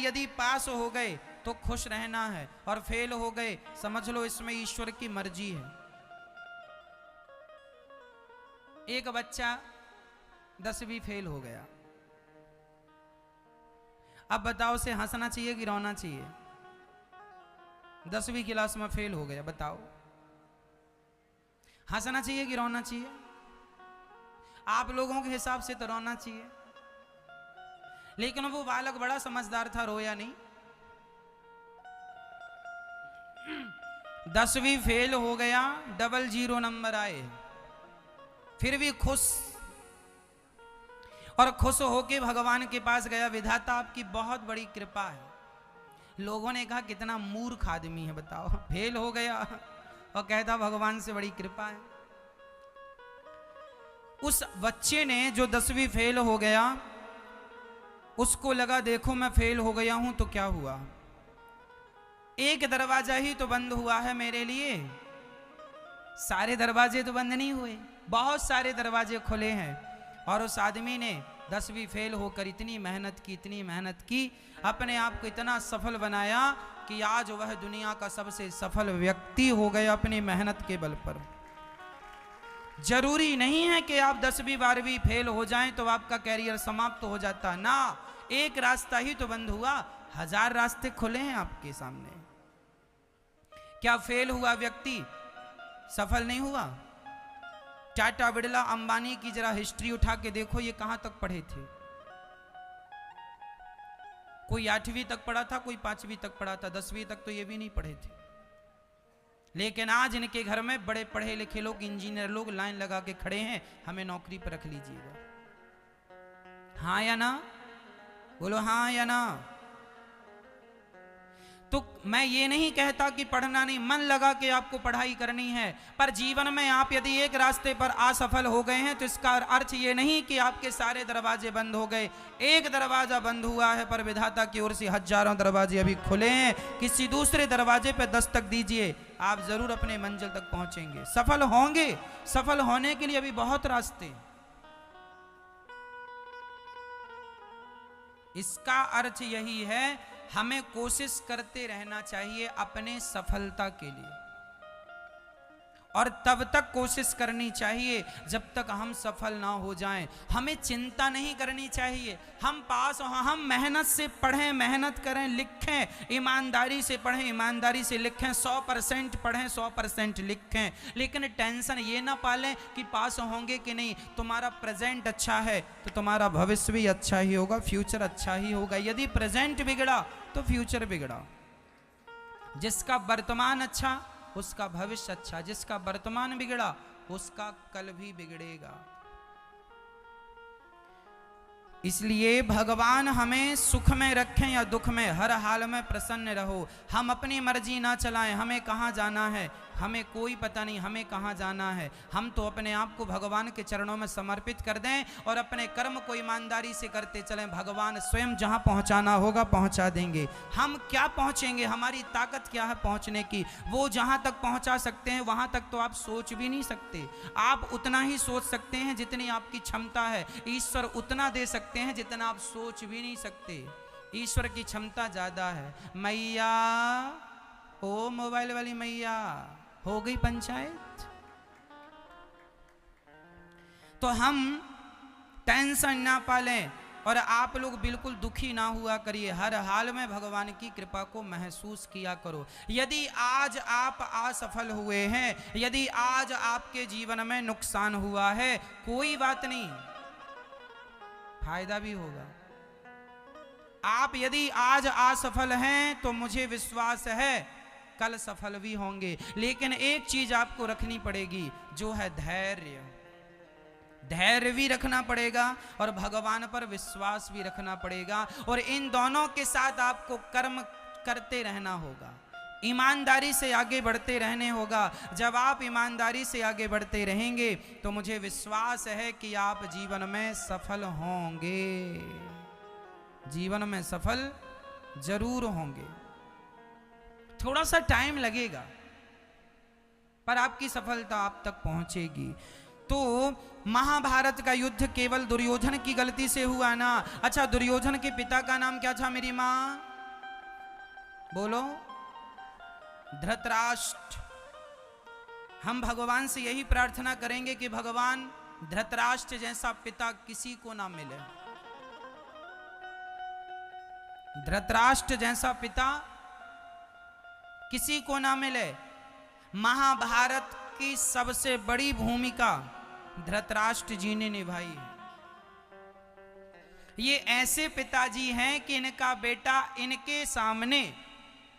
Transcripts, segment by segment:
यदि पास हो गए तो खुश रहना है, और फेल हो गए समझ लो इसमें ईश्वर की मर्जी है। एक बच्चा 10वीं फेल हो गया, अब बताओ उसे हंसना चाहिए कि रोना चाहिए? 10वीं क्लास में फेल हो गया, बताओ हंसना चाहिए कि रोना चाहिए? आप लोगों के हिसाब से तो रोना चाहिए, लेकिन वो बालक बड़ा समझदार था, रोया नहीं। 10वीं फेल हो गया, 00 नंबर आए, फिर भी खुश, और खुश होके भगवान के पास गया, विधाता आपकी बहुत बड़ी कृपा है। लोगों ने कहा कितना मूर्ख आदमी है, बताओ फेल हो गया और कहता भगवान से बड़ी कृपा है। उस बच्चे ने जो 10वीं फेल हो गया, उसको लगा देखो मैं फेल हो गया हूं तो क्या हुआ, एक दरवाजा ही तो बंद हुआ है मेरे लिए, सारे दरवाजे तो बंद नहीं हुए, बहुत सारे दरवाजे खुले हैं। और उस आदमी ने 10वीं फेल होकर इतनी मेहनत की, इतनी मेहनत की, अपने आप को इतना सफल बनाया कि आज वह दुनिया का सबसे सफल व्यक्ति हो गया अपनी मेहनत के बल पर। जरूरी नहीं है कि आप 10वीं 12वीं फेल हो जाएं तो आपका कैरियर समाप्त हो जाता ना, एक रास्ता ही तो बंद हुआ, 1000 रास्ते खुले हैं आपके सामने। क्या फेल हुआ व्यक्ति सफल नहीं हुआ? टाटा, बिड़ला, अंबानी की जरा हिस्ट्री उठा के देखो, ये कहां तक पढ़े थे? कोई 8वीं तक पढ़ा था, कोई 5वीं तक पढ़ा था, 10वीं तक तो ये भी नहीं पढ़े थे। लेकिन आज इनके घर में बड़े पढ़े लिखे लोग, इंजीनियर लोग लाइन लगा के खड़े हैं, हमें नौकरी पर रख लीजिएगा। हाँ या ना? बोलो हाँ या ना। तो मैं ये नहीं कहता कि पढ़ना नहीं, मन लगा के आपको पढ़ाई करनी है, पर जीवन में आप यदि एक रास्ते पर असफल हो गए हैं तो इसका अर्थ ये नहीं कि आपके सारे दरवाजे बंद हो गए। एक दरवाजा बंद हुआ है, पर विधाता की ओर से हजारों दरवाजे अभी खुले हैं। किसी दूसरे दरवाजे पर दस्तक दीजिए, आप जरूर अपने मंजिल तक पहुंचेंगे, सफल होंगे। सफल होने के लिए अभी बहुत रास्ते। इसका अर्थ यही है, हमें कोशिश करते रहना चाहिए अपने सफलता के लिए, और तब तक कोशिश करनी चाहिए जब तक हम सफल ना हो जाएं। हमें चिंता नहीं करनी चाहिए, हम पास हो, हम मेहनत से पढ़ें, मेहनत करें, लिखें, ईमानदारी से पढ़ें, ईमानदारी से लिखें, 100% पढ़ें, 100% लिखें, लेकिन टेंशन ये ना पालें कि पास होंगे कि नहीं। तुम्हारा प्रेजेंट अच्छा है तो तुम्हारा भविष्य भी अच्छा ही होगा, फ्यूचर अच्छा ही होगा। यदि प्रेजेंट बिगड़ा तो फ्यूचर बिगड़ा। जिसका वर्तमान अच्छा उसका भविष्य अच्छा, जिसका वर्तमान बिगड़ा उसका कल भी बिगड़ेगा। इसलिए भगवान हमें सुख में रखें या दुख में, हर हाल में प्रसन्न रहो। हम अपनी मर्जी ना चलाएं, हमें कहाँ जाना है हमें कोई पता नहीं, हमें कहाँ जाना है। हम तो अपने आप को भगवान के चरणों में समर्पित कर दें और अपने कर्म को ईमानदारी से करते चलें। भगवान स्वयं जहाँ पहुँचाना होगा पहुँचा देंगे। हम क्या पहुँचेंगे, हमारी ताकत क्या है पहुँचने की? वो जहाँ तक पहुँचा सकते हैं वहाँ तक तो आप सोच भी नहीं सकते। आप उतना ही सोच सकते हैं जितनी आपकी क्षमता है। ईश्वर उतना दे सकते हैं जितना आप सोच भी नहीं सकते। ईश्वर की क्षमता ज़्यादा है। मैया, ओ मोबाइल वाली मैया, हो गई पंचायत? तो हम टेंशन ना पालें और आप लोग बिल्कुल दुखी ना हुआ करिए। हर हाल में भगवान की कृपा को महसूस किया करो। यदि आज आप असफल हुए हैं, यदि आज आपके जीवन में नुकसान हुआ है, कोई बात नहीं, फायदा भी होगा। आप यदि आज असफल हैं तो मुझे विश्वास है कल सफल भी होंगे। लेकिन एक चीज आपको रखनी पड़ेगी, जो है धैर्य। धैर्य भी रखना पड़ेगा और भगवान पर विश्वास भी रखना पड़ेगा। और इन दोनों के साथ आपको कर्म करते रहना होगा, ईमानदारी से आगे बढ़ते रहने होगा। जब आप ईमानदारी से आगे बढ़ते रहेंगे तो मुझे विश्वास है कि आप जीवन में सफल होंगे, जीवन में सफल जरूर होंगे। थोड़ा सा टाइम लगेगा पर आपकी सफलता आप तक पहुंचेगी। तो महाभारत का युद्ध केवल दुर्योधन की गलती से हुआ ना? अच्छा, दुर्योधन के पिता का नाम क्या था मेरी माँ? बोलो धृतराष्ट्र। हम भगवान से यही प्रार्थना करेंगे कि भगवान धृतराष्ट्र जैसा पिता किसी को ना मिले। धृतराष्ट्र जैसा पिता किसी को ना मिले। महाभारत की सबसे बड़ी भूमिका धृतराष्ट्र जी ने निभाई है। ये ऐसे पिताजी हैं कि इनका बेटा इनके सामने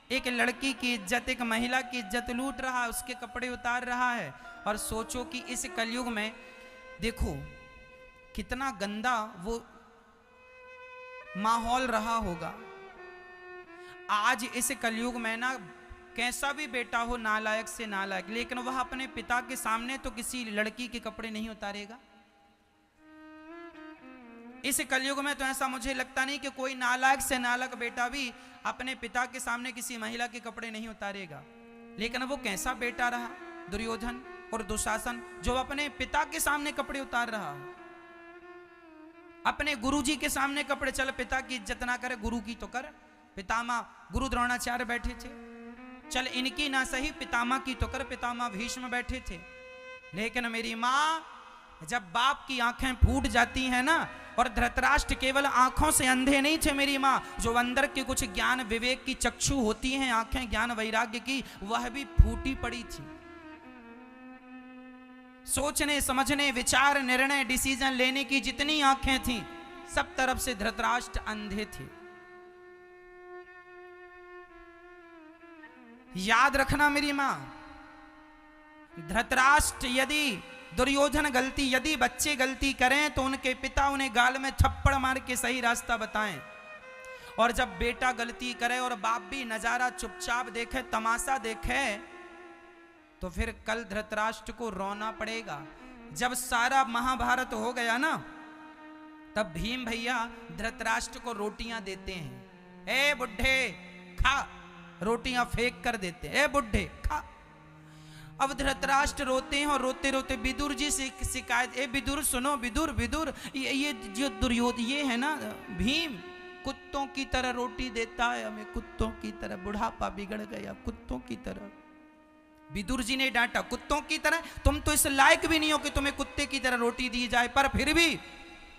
एक लड़की की इज्जत, एक महिला की इज्जत लूट रहा है, उसके कपड़े उतार रहा है। और सोचो कि इस कलयुग में देखो कितना गंदा वो माहौल रहा होगा। आज इस कलयुग में ना कैसा भी बेटा हो, नालायक से नालायक, लेकिन वह अपने पिता के सामने तो किसी लड़की के कपड़े नहीं उतारेगा। इस कलयुग में तो ऐसा मुझे लगता नहीं कि कोई नालायक से नालायक बेटा भी अपने पिता के सामने किसी महिला के कपड़े नहीं उतारेगा। लेकिन वो कैसा बेटा रहा दुर्योधन और दुशासन, जो अपने पिता के सामने कपड़े उतार रहा है। अपने गुरुजी के सामने कपड़े, चल पिता की इज्जत ना करे गुरु की तो कर। पितामह गुरु द्रोणाचार्य बैठे थे, चल इनकी ना सही पितामह की तो कर, पितामह भीष्म बैठे थे। लेकिन मेरी माँ, जब बाप की आंखें फूट जाती हैं ना, और धृतराष्ट्र केवल आंखों से अंधे नहीं थे मेरी माँ, जो अंदर के कुछ ज्ञान विवेक की चक्षु होती हैं, आंखें ज्ञान वैराग्य की, वह भी फूटी पड़ी थी। सोचने समझने विचार निर्णय डिसीजन लेने की जितनी आंखें थीं, सब तरफ से धृतराष्ट्र अंधे थे। याद रखना मेरी मां, धृतराष्ट्र यदि दुर्योधन गलती, यदि बच्चे गलती करें तो उनके पिता उन्हें गाल में थप्पड़ मार के सही रास्ता बताएं। और जब बेटा गलती करे और बाप भी नजारा चुपचाप देखे, तमाशा देखे, तो फिर कल धृतराष्ट्र को रोना पड़ेगा। जब सारा महाभारत हो गया ना, तब भीम भैया धृतराष्ट्र को रोटियां देते हैं। ए बुढ़े खा, रोटियां फेंक कर देते, ए बुढ़े खा। अब धृतराष्ट्र रोते हैं और रोते रोते विदुर जी से शिकायत, ए विदुर सुनो, विदुर विदुर, ये जो दुर्योधन ये है ना भीम, कुत्तों की तरह रोटी देता है हमें, कुत्तों की तरह, बुढ़ापा बिगड़ गया कुत्तों की तरह। विदुर जी ने डांटा, कुत्तों की तरह? तुम तो इस लायक भी नहीं हो कि तुम्हें कुत्ते की तरह रोटी दी जाए, पर फिर भी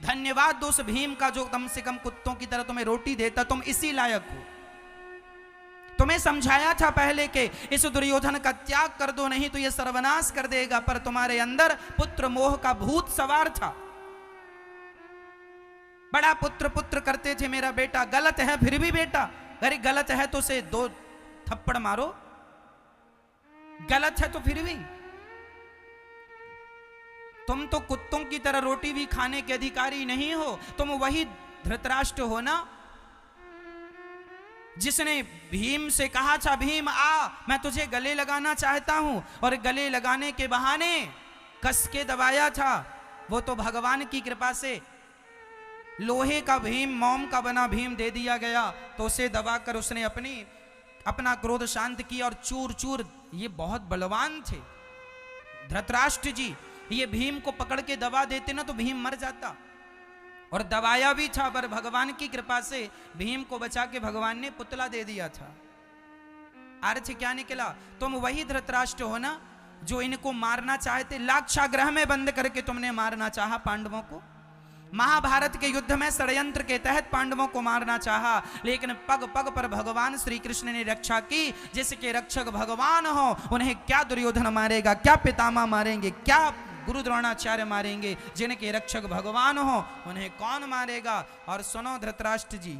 धन्यवाद दो उस भीम का जो कम से कम कुत्तों की तरह तुम्हें रोटी देता, तुम इसी लायक हो। तुम्हें समझाया था पहले के इस दुर्योधन का त्याग कर दो, नहीं तो यह सर्वनाश कर देगा, पर तुम्हारे अंदर पुत्र मोह का भूत सवार था। बड़ा पुत्र पुत्र करते थे, मेरा बेटा गलत है, फिर भी बेटा अरे गलत है तो उसे 2 थप्पड़ मारो, गलत है तो फिर भी। तुम तो कुत्तों की तरह रोटी भी खाने के अधिकारी नहीं हो, तुम वही धृतराष्ट्र हो ना जिसने भीम से कहा था, भीम आ, मैं तुझे गले लगाना चाहता हूं, और गले लगाने के बहाने कस के दबाया था। वो तो भगवान की कृपा से लोहे का भीम, मोम का बना भीम दे दिया गया, तो उसे दबाकर उसने अपना क्रोध शांत किया और चूर चूर, ये बहुत बलवान थे धृतराष्ट्र जी, ये भीम को पकड़ के दबा देते ना तो भीम मर जाता, और दबाया भी था, पर भगवान की कृपा से भीम को बचा के भगवान ने पुतला दे दिया था। अर्थ क्या निकला? तुम वही धृतराष्ट्र हो ना जो इनको मारना चाहते, लाक्षागृह में बंद करके तुमने मारना चाहा पांडवों को। महाभारत के युद्ध में षड्यंत्र के तहत पांडवों को मारना चाहा, लेकिन पग पग पर भगवान श्री कृष्ण ने रक्षा की। जिसके रक्षक भगवान हो उन्हें क्या दुर्योधन मारेगा, क्या पितामह मारेंगे, क्या गुरु द्रोणाचार्य मारेंगे? जिनके रक्षक भगवान हो उन्हें कौन मारेगा? और सुनो धृतराष्ट्र जी,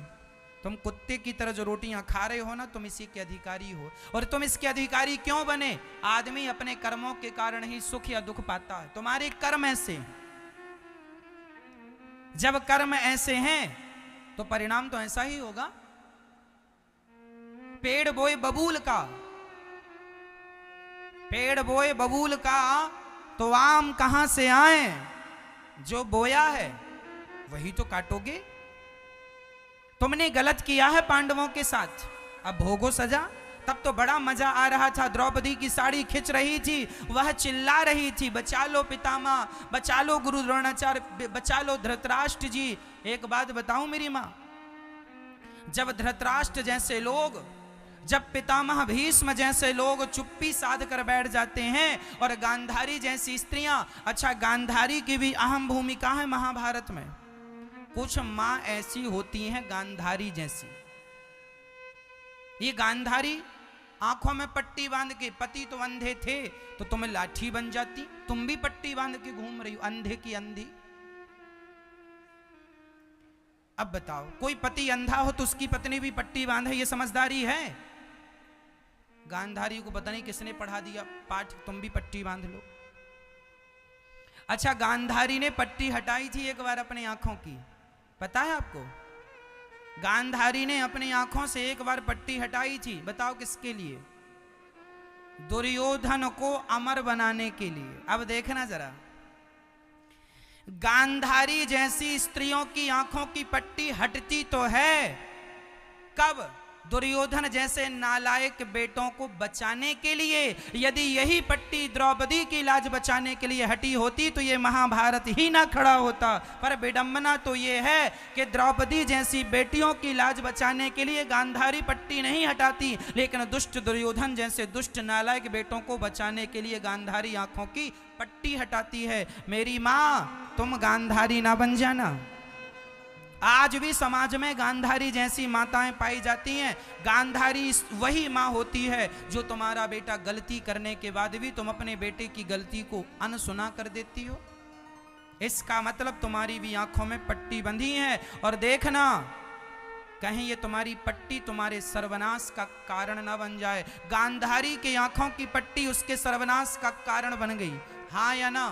तुम कुत्ते की तरह जो रोटियां खा रहे हो ना, तुम इसी के अधिकारी हो। और तुम इसके अधिकारी क्यों बने? आदमी अपने कर्मों के कारण ही सुख या दुख पाता है। तुम्हारे कर्म ऐसे हैं, जब कर्म ऐसे हैं तो परिणाम तो ऐसा ही होगा। पेड़ बोए बबूल का, पेड़ बोए बबूल का, तो आम कहां से आए? जो बोया है वही तो काटोगे। तुमने गलत किया है पांडवों के साथ, अब भोगो सजा। तब तो बड़ा मजा आ रहा था, द्रौपदी की साड़ी खिंच रही थी, वह चिल्ला रही थी, बचा लो पितामह, बचा लो गुरु द्रोणाचार्य, बचा लो धृतराष्ट्र जी। एक बात बताऊं मेरी मां, जब धृतराष्ट्र जैसे लोग जब पितामह भीष्म जैसे लोग चुप्पी साध कर बैठ जाते हैं और गांधारी जैसी स्त्रियां, अच्छा गांधारी की भी अहम भूमिका है महाभारत में। कुछ मां ऐसी होती हैं गांधारी जैसी। ये गांधारी आंखों में पट्टी बांध के, पति तो अंधे थे तो तुम्हें लाठी बन जाती, तुम भी पट्टी बांध के घूम रही हो अंधे की अंधी। अब बताओ, कोई पति अंधा हो तो उसकी पत्नी भी पट्टी बांधे, ये समझदारी है? गांधारी को पता नहीं किसने पढ़ा दिया पाठ, तुम भी पट्टी बांध लो। अच्छा, गांधारी ने पट्टी हटाई थी एक बार अपनी आंखों की, पता है आपको? गांधारी ने अपनी आंखों से एक बार पट्टी हटाई थी, बताओ किसके लिए? दुर्योधन को अमर बनाने के लिए। अब देखना जरा, गांधारी जैसी स्त्रियों की आंखों की पट्टी हटती तो है कब? दुर्योधन जैसे नालायक बेटों को बचाने के लिए। यदि यही पट्टी द्रौपदी की लाज बचाने के लिए हटी होती तो ये महाभारत ही ना खड़ा होता। पर विडंबना तो ये है कि द्रौपदी जैसी बेटियों की लाज बचाने के लिए गांधारी पट्टी नहीं हटाती, लेकिन दुष्ट दुर्योधन जैसे दुष्ट नालायक बेटों को बचाने के लिए गांधारी आंखों की पट्टी हटाती है। मेरी माँ, तुम गांधारी ना बन जाना। आज भी समाज में गांधारी जैसी माताएं पाई जाती हैं। गांधारी वही माँ होती है जो तुम्हारा बेटा गलती करने के बाद भी तुम अपने बेटे की गलती को अनसुना कर देती हो। इसका मतलब तुम्हारी भी आंखों में पट्टी बंधी है। और देखना, कहीं ये तुम्हारी पट्टी तुम्हारे सर्वनाश का कारण न बन जाए। गांधारी की आंखों की पट्टी उसके सर्वनाश का कारण बन गई, हाँ या ना?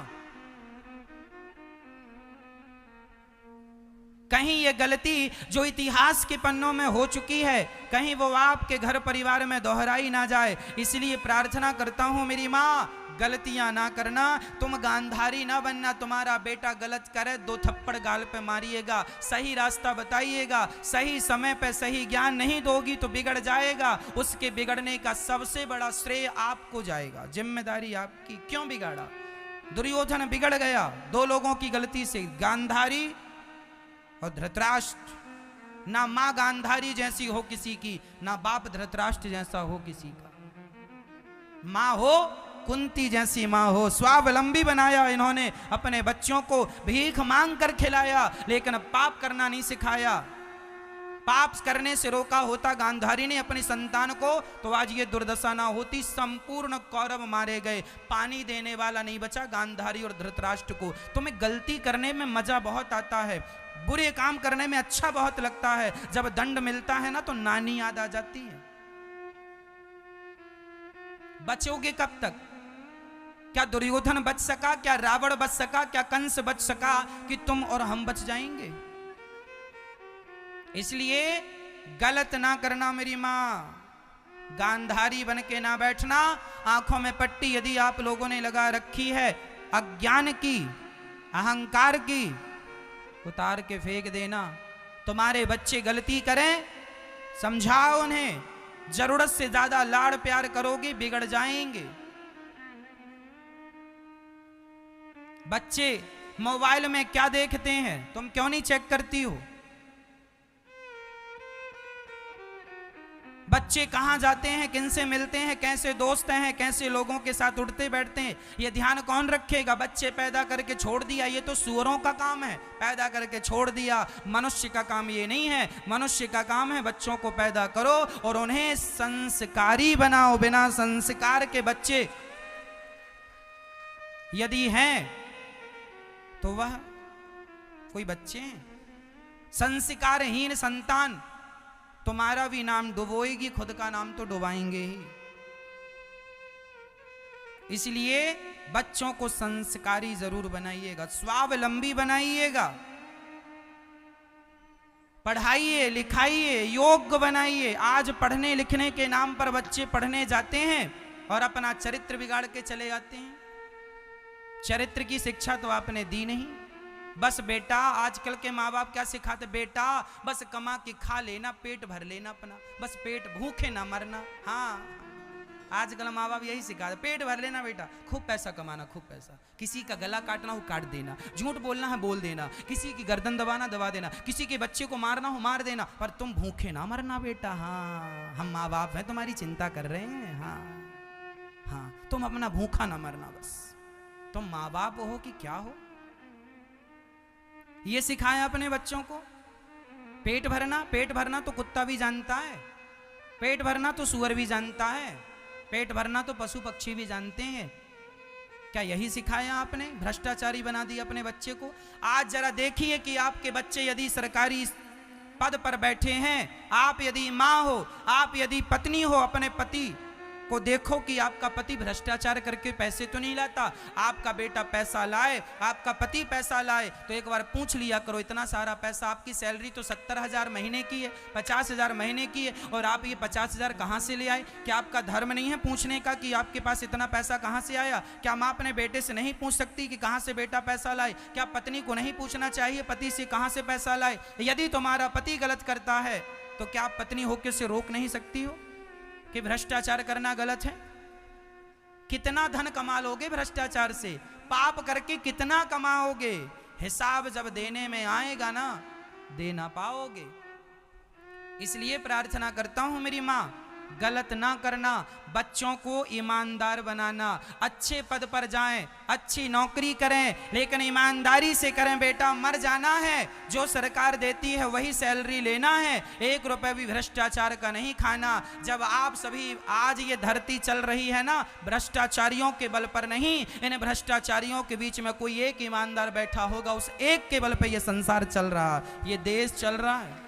कहीं ये गलती जो इतिहास के पन्नों में हो चुकी है, कहीं वो आपके घर परिवार में दोहराई ना जाए। इसलिए प्रार्थना करता हूं मेरी माँ, गलतियां ना करना, तुम गांधारी ना बनना। तुम्हारा बेटा गलत करे, 2 थप्पड़ गाल पे मारिएगा, सही रास्ता बताइएगा, सही समय पे सही ज्ञान नहीं दोगी तो बिगड़ जाएगा। उसके बिगड़ने का सबसे बड़ा श्रेय आपको जाएगा, जिम्मेदारी आपकी। क्यों बिगाड़ा? दुर्योधन बिगड़ गया 2 लोगों की गलती से, गांधारी और धृतराष्ट्र। ना मां गांधारी जैसी हो किसी की, ना बाप धृतराष्ट्र जैसा हो किसी का। मां हो कुंती जैसी मां हो। स्वावलंबी बनाया इन्होंने अपने बच्चों को, भीख मांग कर खिलाया, लेकिन पाप करना नहीं सिखाया। पाप करने से रोका होता गांधारी ने अपनी संतान को तो आज ये दुर्दशा ना होती। संपूर्ण कौरव मारे गए, पानी देने वाला नहीं बचा गांधारी और धृतराष्ट्र को। तुम्हें गलती करने में मजा बहुत आता है, बुरे काम करने में अच्छा बहुत लगता है। जब दंड मिलता है ना तो नानी याद आ जाती है। बचोगे कब तक? क्या दुर्योधन बच सका? क्या रावण बच सका? क्या कंस बच सका कि तुम और हम बच जाएंगे? इसलिए गलत ना करना मेरी मां, गांधारी बन के ना बैठना। आंखों में पट्टी यदि आप लोगों ने लगा रखी है अज्ञान की, अहंकार की, उतार के फेंक देना। तुम्हारे बच्चे गलती करें, समझाओ उन्हें। जरूरत से ज्यादा लाड़ प्यार करोगे बिगड़ जाएंगे। बच्चे मोबाइल में क्या देखते हैं तुम क्यों नहीं चेक करती हो? बच्चे कहां जाते हैं, किनसे मिलते हैं, कैसे दोस्त हैं, कैसे लोगों के साथ उठते बैठते हैं, ये ध्यान कौन रखेगा? बच्चे पैदा करके छोड़ दिया, ये तो सूअरों का काम है, पैदा करके छोड़ दिया। मनुष्य का काम ये नहीं है। मनुष्य का काम है बच्चों को पैदा करो और उन्हें संस्कारी बनाओ। बिना संस्कार के बच्चे यदि हैं तो वह कोई बच्चे हैं। संस्कारहीन संतान तुम्हारा भी नाम डुबोएगी, खुद का नाम तो डुबाएंगे ही। इसलिए बच्चों को संस्कारी जरूर बनाइएगा, स्वावलंबी बनाइएगा, पढ़ाइए लिखाइए, योग्य बनाइए। आज पढ़ने लिखने के नाम पर बच्चे पढ़ने जाते हैं और अपना चरित्र बिगाड़ के चले जाते हैं। चरित्र की शिक्षा तो आपने दी नहीं। बस बेटा, आजकल के माँ बाप क्या सिखाते? बेटा बस कमा के खा लेना, पेट भर लेना अपना, बस पेट भूखे ना मरना। हाँ, आजकल माँ बाप यही सिखा दे, पेट भर लेना बेटा, खूब पैसा कमाना, खूब पैसा, किसी का गला काटना हो काट देना, झूठ बोलना है बोल देना, किसी की गर्दन दबाना दबा देना, किसी के बच्चे को मारना हो मार देना, पर तुम भूखे ना मरना बेटा। हाँ, हम माँ बाप हैं, तुम्हारी चिंता कर रहे हैं। हाँ हाँ, तुम अपना भूखा ना मरना बस। तुम माँ बाप हो कि क्या हो, ये सिखाया अपने बच्चों को। पेट भरना तो कुत्ता भी जानता है, पेट भरना तो सूअर भी जानता है, पेट भरना तो पशु पक्षी भी जानते हैं। क्या यही सिखाया आपने? भ्रष्टाचारी बना दिया अपने बच्चे को। आज जरा देखिए कि आपके बच्चे यदि सरकारी पद पर बैठे हैं, आप यदि माँ हो, आप यदि पत्नी हो, अपने पति को देखो कि आपका पति भ्रष्टाचार करके पैसे तो नहीं लाता, आपका बेटा पैसा लाए, आपका पति पैसा लाए, तो एक बार पूछ लिया करो, इतना सारा पैसा, आपकी सैलरी तो 70,000 महीने की है, 50,000 महीने की है, और आप ये 50,000 कहाँ से ले आए? क्या आपका धर्म नहीं है पूछने का कि आपके पास इतना पैसा कहाँ से आया? क्या माँ अपने बेटे से नहीं पूछ सकती कि कहाँ से बेटा पैसा लाए? क्या पत्नी को नहीं पूछना चाहिए पति से कहाँ से पैसा लाए? यदि तुम्हारा पति गलत करता है तो क्या आप पत्नी होकर से रोक नहीं सकती हो कि भ्रष्टाचार करना गलत है? कितना धन कमा लोगे भ्रष्टाचार से? पाप करके कितना कमाओगे? हिसाब जब देने में आएगा ना, दे ना पाओगे। इसलिए प्रार्थना करता हूं मेरी मां, गलत ना करना, बच्चों को ईमानदार बनाना, अच्छे पद पर जाएं, अच्छी नौकरी करें, लेकिन ईमानदारी से करें बेटा। मर जाना है, जो सरकार देती है वही सैलरी लेना है, 1 रुपए भी भ्रष्टाचार का नहीं खाना। जब आप सभी आज ये धरती चल रही है ना, भ्रष्टाचारियों के बल पर नहीं, इन भ्रष्टाचारियों के बीच में कोई एक ईमानदार बैठा होगा, उस एक के बल पर यह संसार चल रहा है, ये देश चल रहा है,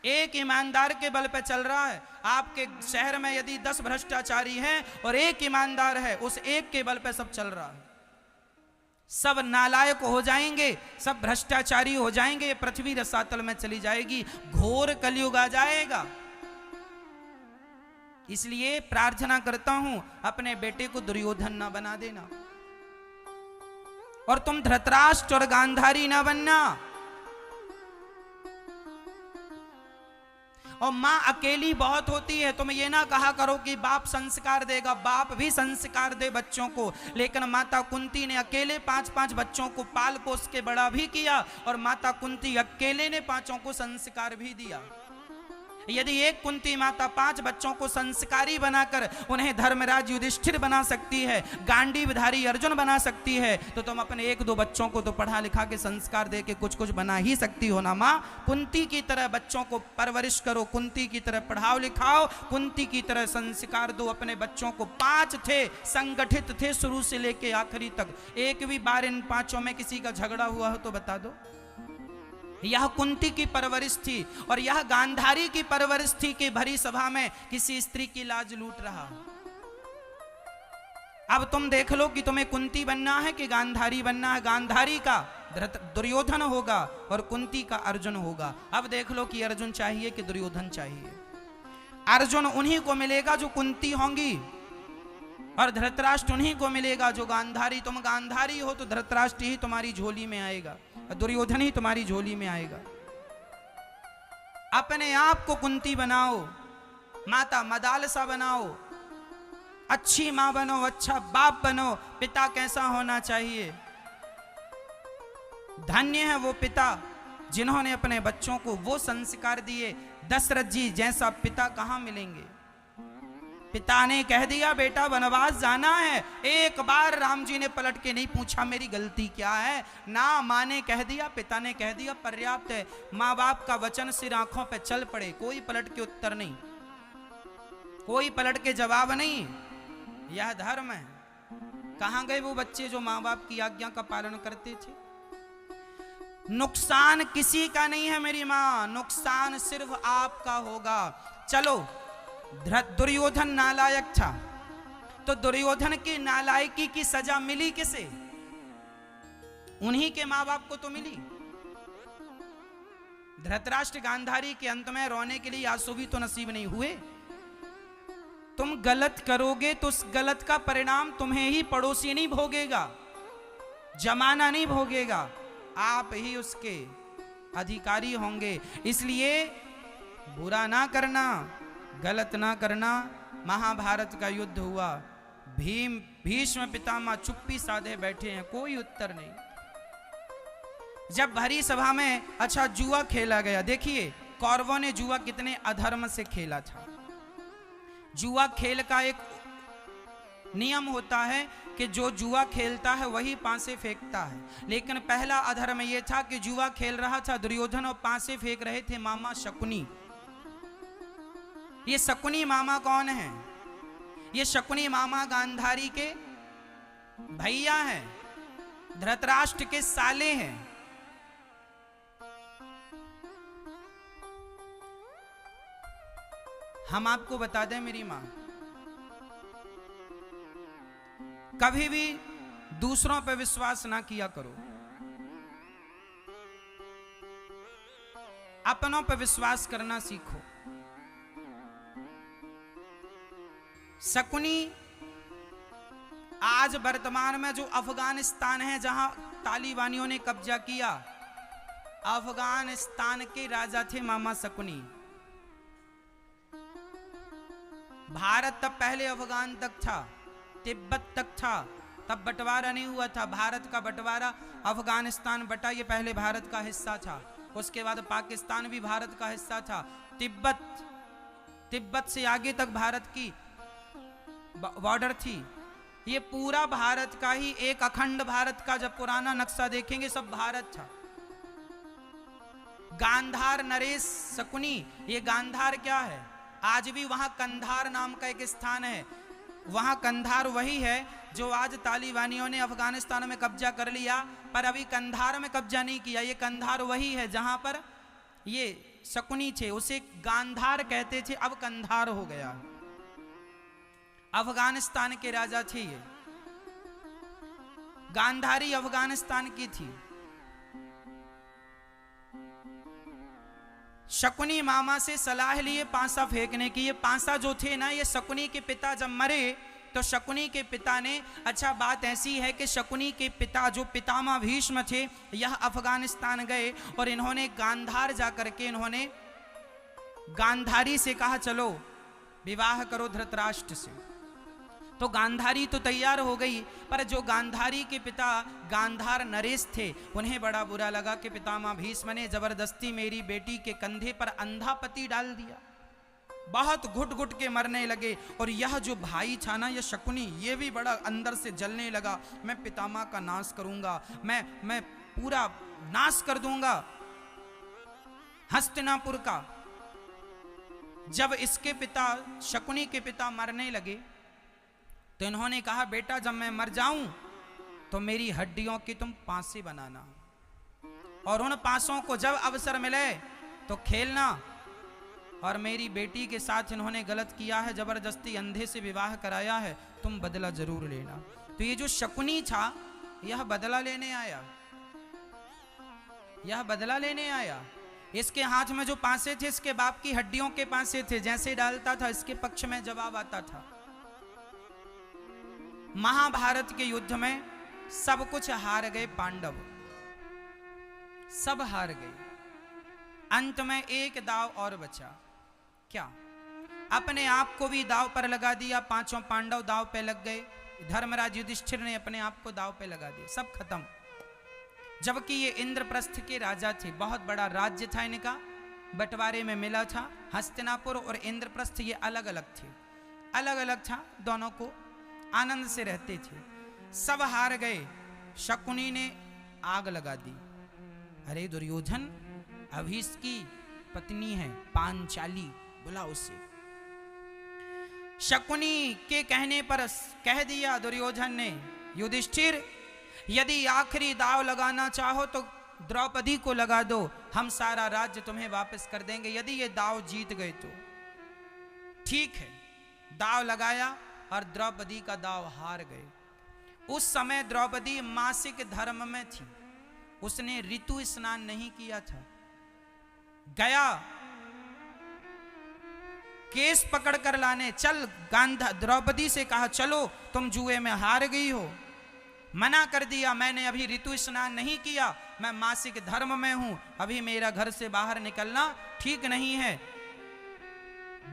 एक ईमानदार के बल पे चल रहा है। आपके शहर में यदि 10 भ्रष्टाचारी हैं और एक ईमानदार है, उस एक के बल पे सब चल रहा है। सब नालायक हो जाएंगे, सब भ्रष्टाचारी हो जाएंगे, ये पृथ्वी रसातल में चली जाएगी, घोर कलयुग आ जाएगा। इसलिए प्रार्थना करता हूं, अपने बेटे को दुर्योधन ना बना देना, और तुम धृतराष्ट्र और गांधारी ना बनना। और मां अकेली बहुत होती है, तुम ये ना कहा करो कि बाप संस्कार देगा, बाप भी संस्कार दे बच्चों को, लेकिन माता कुंती ने अकेले 5-5 बच्चों को पाल पोस के बड़ा भी किया, और माता कुंती अकेले ने 5 को संस्कार भी दिया। यदि एक कुंती माता 5 बच्चों को संस्कारी बनाकर उन्हें धर्मराज युधिष्ठिर बना सकती है, गांडीवधारी अर्जुन बना सकती है, तो तुम अपने 1-2 बच्चों को तो पढ़ा लिखा के संस्कार दे के कुछ कुछ बना ही सकती हो ना माँ। कुंती की तरह बच्चों को परवरिश करो, कुंती की तरह पढ़ाओ लिखाओ, कुंती की तरह संस्कार दो अपने बच्चों को। 5 थे, संगठित थे शुरू से लेके आखिरी तक, एक भी बार इन 5 में किसी का झगड़ा हुआ हो तो बता दो। यह कुंती की परवरिश थी, और यह गांधारी की परवरिश थी कि भरी सभा में किसी स्त्री की लाज लूट रहा। अब तुम देख लो कि तुम्हें कुंती बनना है कि गांधारी बनना है। गांधारी का दुर्योधन होगा और कुंती का अर्जुन होगा। अब देख लो कि अर्जुन चाहिए कि दुर्योधन चाहिए। अर्जुन उन्हीं को मिलेगा जो कुंती होंगी, और धृतराष्ट्र उन्हीं को मिलेगा जो गांधारी। तुम गांधारी हो तो धृतराष्ट्र ही तुम्हारी झोली में आएगा, दुर्योधन ही तुम्हारी झोली में आएगा। अपने आप को कुंती बनाओ, माता मदालसा बनाओ, अच्छी मां बनो, अच्छा बाप बनो। पिता कैसा होना चाहिए? धन्य है वो पिता जिन्होंने अपने बच्चों को वो संस्कार दिए। दशरथ जी जैसा पिता कहां मिलेंगे? पिता ने कह दिया बेटा वनवास जाना है, एक बार राम जी ने पलट के नहीं पूछा मेरी गलती क्या है ना। माँ ने कह दिया, पिता ने कह दिया, पर्याप्त है। माँ बाप का वचन सिर आंखों पे चल पड़े, कोई पलट के उत्तर नहीं, कोई पलट के जवाब नहीं। यह धर्म है। कहां गए वो बच्चे जो माँ बाप की आज्ञा का पालन करते थे? नुकसान किसी का नहीं है मेरी माँ, नुकसान सिर्फ आपका होगा। चलो, दुर्योधन नालायक था, तो दुर्योधन की नालायकी की सजा मिली किसे? उन्हीं के मां बाप को तो मिली। धृतराष्ट्र गांधारी के अंत में रोने के लिए आंसू भी तो नसीब नहीं हुए। तुम गलत करोगे तो उस गलत का परिणाम तुम्हें ही पड़ोसी नहीं भोगेगा, जमाना नहीं भोगेगा, आप ही उसके अधिकारी होंगे। इसलिए बुरा ना करना, गलत ना करना, महाभारत का युद्ध हुआ, भीष्म पितामह चुप्पी साधे बैठे हैं, कोई उत्तर नहीं। जब भरी सभा में अच्छा जुआ खेला गया, देखिए कौरवों ने जुआ कितने अधर्म से खेला था। जुआ खेल का एक नियम होता है कि जो जुआ खेलता है वही पांसे फेंकता है, लेकिन पहला अधर्म यह था कि जुआ खेल रहा था दुर्योधन और पांसे फेंक रहे थे मामा शकुनी। ये शकुनी मामा कौन है? ये शकुनी मामा गांधारी के भैया हैं, धृतराष्ट्र के साले हैं। हम आपको बता दें मेरी मां, कभी भी दूसरों पर विश्वास ना किया करो, अपनों पर विश्वास करना सीखो। शकुनी आज वर्तमान में जो अफगानिस्तान है जहां तालिबानियों ने कब्जा किया, अफगानिस्तान के राजा थे मामा शकुनी। भारत तब पहले अफगान तक था, तिब्बत तक था, तब बंटवारा नहीं हुआ था। भारत का बंटवारा, अफगानिस्तान बटा, ये पहले भारत का हिस्सा था। उसके बाद पाकिस्तान भी भारत का हिस्सा था। तिब्बत से आगे तक भारत की बॉर्डर थी। ये पूरा भारत का ही एक अखंड भारत का जब पुराना नक्शा देखेंगे सब भारत था। गांधार नरेश शकुनी, ये गांधार क्या है? आज भी वहां कंधार नाम का एक स्थान है, वहां कंधार वही है जो आज तालिबानियों ने अफगानिस्तान में कब्जा कर लिया, पर अभी कंधार में कब्जा नहीं किया। ये कंधार वही है जहां पर ये शकुनी थे, उसे गांधार कहते थे, अब कंधार हो गया। अफगानिस्तान के राजा थे ये। गांधारी अफगानिस्तान की थी। शकुनी मामा से सलाह लिए पांसा फेंकने की। ये पांसा जो थे ना, ये शकुनी के पिता जब मरे तो शकुनी के पिता ने, अच्छा बात ऐसी है कि शकुनी के पिता जो पितामह भीष्म थे, यह अफगानिस्तान गए और इन्होंने गांधार जाकर के इन्होंने गांधारी से कहा चलो विवाह करो धृतराष्ट्र से। तो गांधारी तो तैयार हो गई, पर जो गांधारी के पिता गांधार नरेश थे, उन्हें बड़ा बुरा लगा कि पितामह भीष्म ने जबरदस्ती मेरी बेटी के कंधे पर अंधा पति डाल दिया। बहुत घुट घुट के मरने लगे। और यह जो भाई था ना, यह शकुनी, ये भी बड़ा अंदर से जलने लगा। मैं पितामह का नाश करूंगा, मैं पूरा नाश कर दूंगा हस्तिनापुर का। जब इसके पिता शकुनी के पिता मरने लगे तो इन्होंने कहा बेटा जब मैं मर जाऊं तो मेरी हड्डियों की तुम पांसे बनाना, और उन पांसों को जब अवसर मिले तो खेलना। और मेरी बेटी के साथ इन्होंने गलत किया है, जबरदस्ती अंधे से विवाह कराया है, तुम बदला जरूर लेना। तो ये जो शकुनी था यह बदला लेने आया, यह बदला लेने आया। इसके हाथ में जो पांसे थे इसके बाप की हड्डियों के पांसे थे, जैसे डालता था इसके पक्ष में जवाब आता था। महाभारत के युद्ध में सब कुछ हार गए पांडव, सब हार गए। अंत में एक दाव और बचा, क्या? अपने आप को भी दाव पर लगा दिया। पांचों पांडव दाव पे लग गए। धर्मराज युधिष्ठिर ने अपने आप को दाव पे लगा दिया, सब खत्म। जबकि ये इंद्रप्रस्थ के राजा थे, बहुत बड़ा राज्य था इनका, बंटवारे में मिला था। हस्तिनापुर और इंद्रप्रस्थ ये अलग अलग थे, अलग अलग था, दोनों को आनंद से रहते थे। सब हार गए। शकुनी ने आग लगा दी। अरे दुर्योधन, अभी इसकी पत्नी है पांचाली, बुला उसे। शकुनी के कहने पर कह दिया दुर्योधन ने, युधिष्ठिर यदि आखिरी दाव लगाना चाहो तो द्रौपदी को लगा दो, हम सारा राज्य तुम्हें वापस कर देंगे। यदि ये दाव जीत गए तो ठीक है। दाव लगाया और द्रौपदी का दाव हार गए। उस समय द्रौपदी मासिक धर्म में थी, उसने ऋतु स्नान नहीं किया था। गया केस पकड़ कर लाने, चल द्रौपदी से कहा चलो तुम जुए में हार गई हो। मना कर दिया, मैंने अभी ऋतु स्नान नहीं किया, मैं मासिक धर्म में हूं, अभी मेरा घर से बाहर निकलना ठीक नहीं है।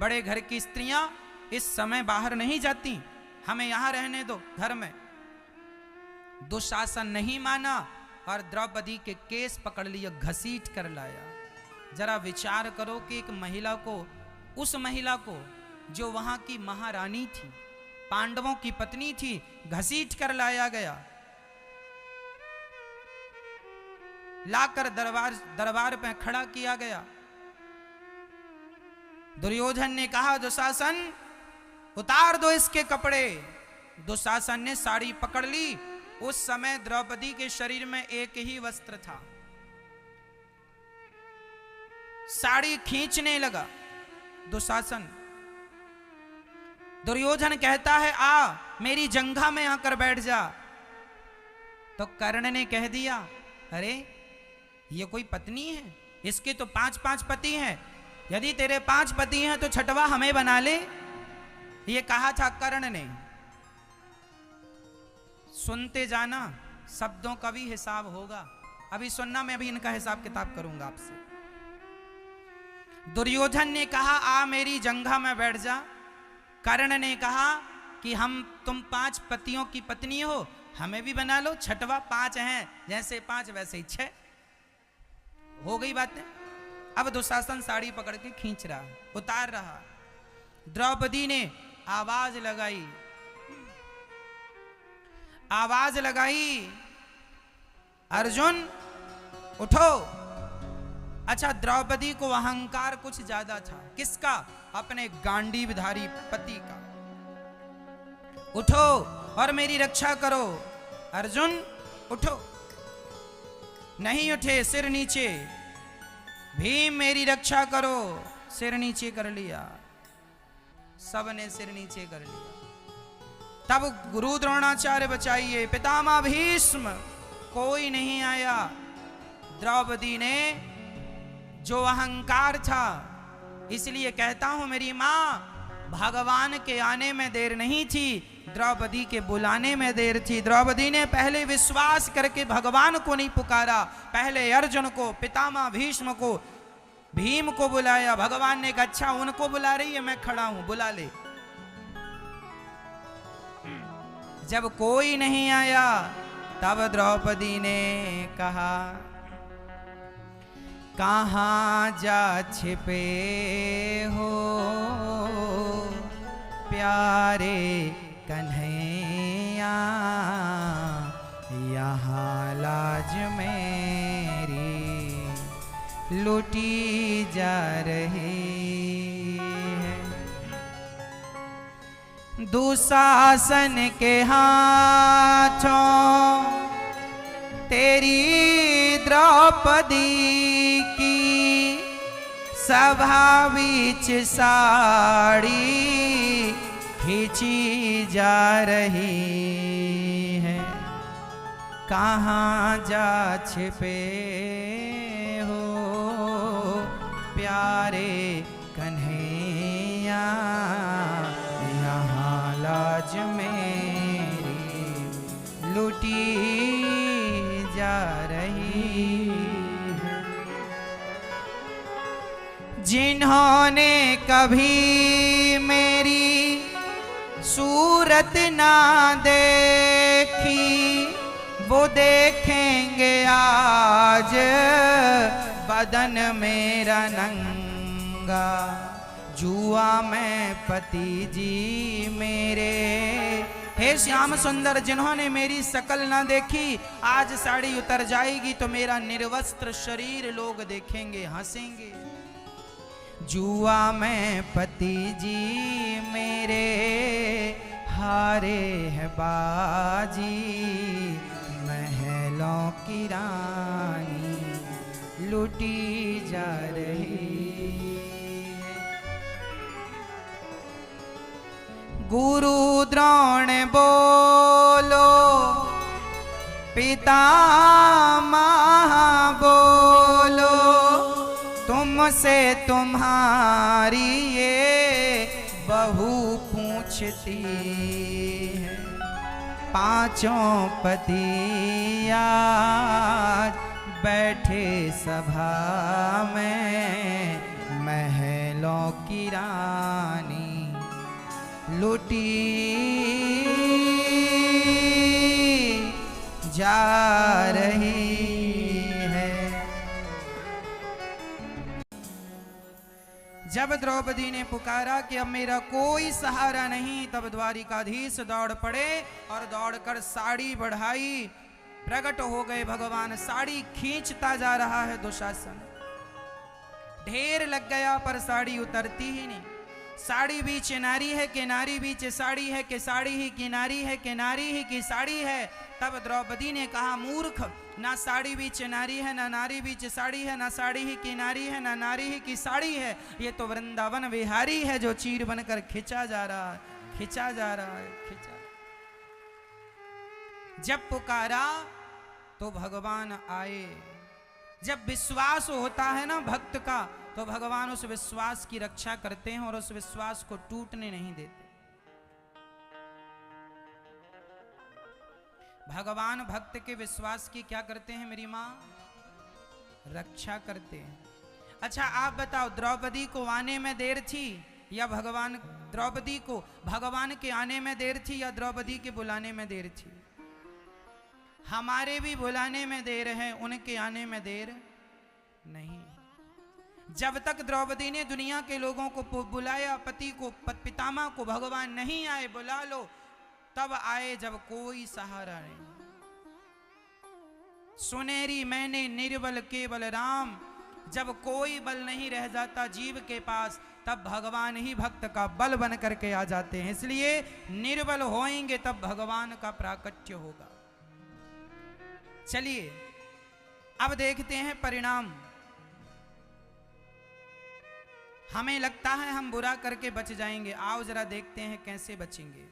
बड़े घर की स्त्रियां इस समय बाहर नहीं जाती, हमें यहां रहने दो घर में। दुशासन नहीं माना और द्रौपदी के केस पकड़ लिए, घसीट कर लाया। जरा विचार करो कि एक महिला को, उस महिला को जो वहां की महारानी थी, पांडवों की पत्नी थी, घसीट कर लाया गया, लाकर दरबार पे खड़ा किया गया। दुर्योधन ने कहा दुशासन उतार दो इसके कपड़े। दुशासन ने साड़ी पकड़ ली। उस समय द्रौपदी के शरीर में एक ही वस्त्र था। साड़ी खींचने लगा दुशासन। दुर्योधन कहता है आ मेरी जंघा में आकर बैठ जा। तो कर्ण ने कह दिया अरे ये कोई पत्नी है, इसके तो 5-5 पति हैं, यदि तेरे 5 पति हैं तो छठवा हमें बना ले। ये कहा था कर्ण ने। सुनते जाना, शब्दों का भी हिसाब होगा। अभी सुनना, मैं भी इनका हिसाब किताब करूंगा आपसे। दुर्योधन ने कहा आ मेरी जंघा में बैठ जा। कर्ण ने कहा कि तुम 5 पतियों की पत्नी हो, हमें भी बना लो, छठवा 5 हैं, जैसे 5 वैसे ही 6। हो गई बातें। अब दुशासन साड़ी पकड़ के खींच रहा, उतार रहा। द्रौपदी ने आवाज लगाई, अर्जुन उठो। अच्छा, द्रौपदी को अहंकार कुछ ज्यादा था। किसका? अपने गांडीवधारी पति का। उठो और मेरी रक्षा करो। अर्जुन उठो। नहीं उठे, सिर नीचे। भीम मेरी रक्षा करो। सिर नीचे कर लिया, सबने सिर नीचे कर लिया। तब गुरु द्रोणाचार्य बचाइए, पितामह भीष्म, कोई नहीं आया। द्रौपदी ने जो अहंकार था, इसलिए कहता हूं मेरी मां, भगवान के आने में देर नहीं थी, द्रौपदी के बुलाने में देर थी। द्रौपदी ने पहले विश्वास करके भगवान को नहीं पुकारा, पहले अर्जुन को, पितामह भीष्म को, भीम को बुलाया। भगवान ने कहा अच्छा उनको बुला रही है, मैं खड़ा हूं, बुला ले। जब कोई नहीं आया तब द्रौपदी ने कहा कहां जा छिपे हो प्यारे कन्हैया, यहाँ लाज मेरी लूटी जा रही है। दुशासन के हाथों तेरी द्रौपदी की सभा बीच साड़ी खींची जा रही है। कहाँ जा छिपे हो प्यारे कन्हैया, यहाँ लाज मेरी लूटी जा रही है। जिन्होंने कभी मेरी सूरत ना देखी, वो देखेंगे आज बदन मेरा नंगा। जुआ में पति जी मेरे, हे श्याम सुंदर, जिन्होंने मेरी शकल ना देखी, आज साड़ी उतर जाएगी तो मेरा निर्वस्त्र शरीर लोग देखेंगे, हंसेंगे। जुआ में पति जी मेरे हारे है बाजी, महलों की रानी लूटी जा रही है। गुरु द्रोण बोलो, पितामह बोलो, तुमसे तुम्हारी ये बहू पूछती है। 5 पति आज बैठे सभा में, महलों की रानी लूटी जा रही है। जब द्रौपदी ने पुकारा कि अब मेरा कोई सहारा नहीं, तब द्वारिकाधीश दौड़ पड़े और दौड़कर साड़ी बढ़ाई। प्रकट हो गए भगवान, साड़ी खींचता जा रहा है दुशासन। ढेर लग गया पर साड़ी उतरती ही नहीं। साड़ी बीच नारी है कि नारी बीच साड़ी है कि साड़ी ही की नारी है कि नारी ही की साड़ी है। तब द्रौपदी ने कहा, मूर्ख, ना साड़ी बीच नारी है, ना नारी बीच साड़ी है, ना साड़ी ही की नारी है, ना नारी ही की साड़ी है। ये तो वृंदावन विहारी है जो चीर बनकर खिंचा जा रहा है, खिंचा जा रहा है, खिंचा। जब पुकारा तो भगवान आए। जब विश्वास होता है ना भक्त का, तो भगवान उस विश्वास की रक्षा करते हैं और उस विश्वास को टूटने नहीं देते। भगवान भक्त के विश्वास की क्या करते हैं मेरी मां? रक्षा करते हैं। अच्छा आप बताओ, द्रौपदी को आने में देर थी या भगवान, द्रौपदी को भगवान के आने में देर थी या द्रौपदी के बुलाने में देर थी? हमारे भी बुलाने में देर है, उनके आने में देर नहीं। जब तक द्रौपदी ने दुनिया के लोगों को बुलाया, पति को, पितामह को भगवान नहीं आए, बुला लो, तब आए जब कोई सहारा नहीं। सुनेरी मैंने निर्बल केवल राम, जब कोई बल नहीं रह जाता जीव के पास, तब भगवान ही भक्त का बल बन करके आ जाते हैं। इसलिए निर्बल होएंगे तब भगवान का प्राकट्य होगा। चलिए अब देखते हैं परिणाम। हमें लगता है हम बुरा करके बच जाएंगे, आओ जरा देखते हैं कैसे बचेंगे।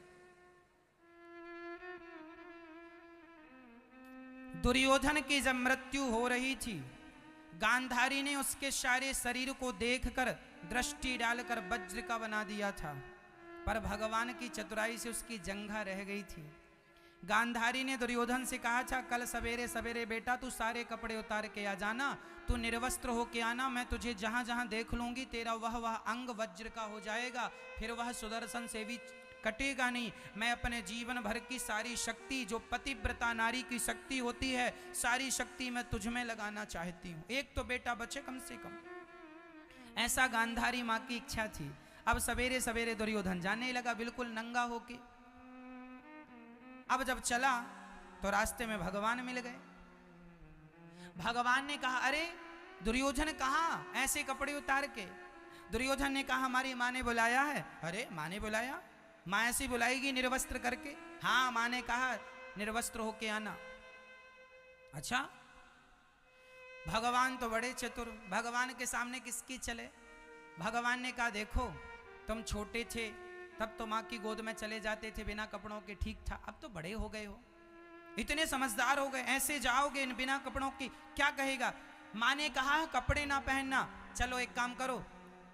दुर्योधन की जब मृत्यु हो रही थी, गांधारी ने उसके सारे शरीर को देखकर दृष्टि डालकर वज्र का बना दिया था, पर भगवान की चतुराई से उसकी जंघा रह गई थी। गांधारी ने दुर्योधन से कहा था, कल सवेरे सवेरे बेटा तू सारे कपड़े उतार के आ जाना, तू निर्वस्त्र होके आना, मैं तुझे जहां जहां देख लूंगी तेरा वह अंग वज्र का हो जाएगा, फिर वह सुदर्शन से भी कटेगा नहीं। मैं अपने जीवन भर की सारी शक्ति, जो पतिव्रता नारी की शक्ति होती है, सारी शक्ति मैं तुझ में लगाना चाहती हूँ, एक तो बेटा बचे कम से कम। ऐसा गांधारी माँ की इच्छा थी। अब सवेरे सवेरे दुर्योधन जाने लगा बिल्कुल नंगा होके। अब जब चला तो रास्ते में भगवान मिल गए। भगवान ने कहा, अरे दुर्योधन कहाँ ऐसे कपड़े उतार के? दुर्योधन ने कहा, हमारी माँ ने बुलाया है। अरे माँ ने बुलाया? माँ ऐसी बुलाएगी निर्वस्त्र करके? हाँ, माँ ने कहा निर्वस्त्र होके आना। अच्छा, भगवान तो बड़े चतुर, भगवान के सामने किसकी चले? भगवान ने कहा, देखो तुम छोटे थे तब तो माँ की गोद में चले जाते थे बिना कपड़ों के, ठीक था, अब तो बड़े हो गए हो, इतने समझदार हो गए, ऐसे जाओगे बिना कपड़ों की, क्या कहेगा? माँ ने कहा कपड़े ना पहनना, चलो एक काम करो,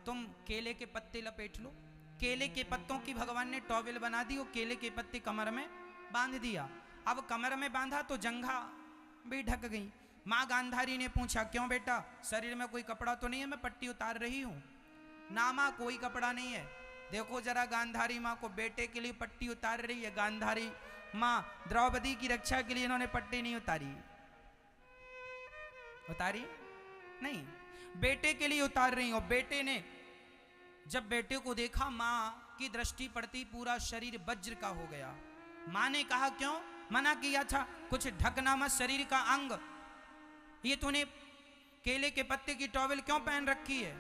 तुम केले के पत्ते लपेट लो। केले के पत्तों की भगवान ने टॉवेल बना दी, वो केले के पत्ते कमर में बांध दिया। अब कमर में बांधा तो जंघा भी ढक गई। माँ गांधारी ने पूछा, क्यों बेटा, शरीर में कोई कपड़ा तो नहीं है? मैं पट्टी उतार रही हूँ। ना माँ, कोई कपड़ा नहीं है। देखो जरा, गांधारी माँ को बेटे के लिए पट्टी उतार रही है। गांधारी माँ द्रौपदी की रक्षा के लिए इन्होंने पट्टी नहीं उतारी, उतारी नहीं, बेटे के लिए उतार रही हो। बेटे ने जब बेटे को देखा, माँ की दृष्टि पड़ती पूरा शरीर वज्र का हो गया। माँ ने कहा, क्यों मना किया था? कुछ ढकना मत शरीर का अंग, ये तूने केले के पत्ते की टॉवेल क्यों पहन रखी है?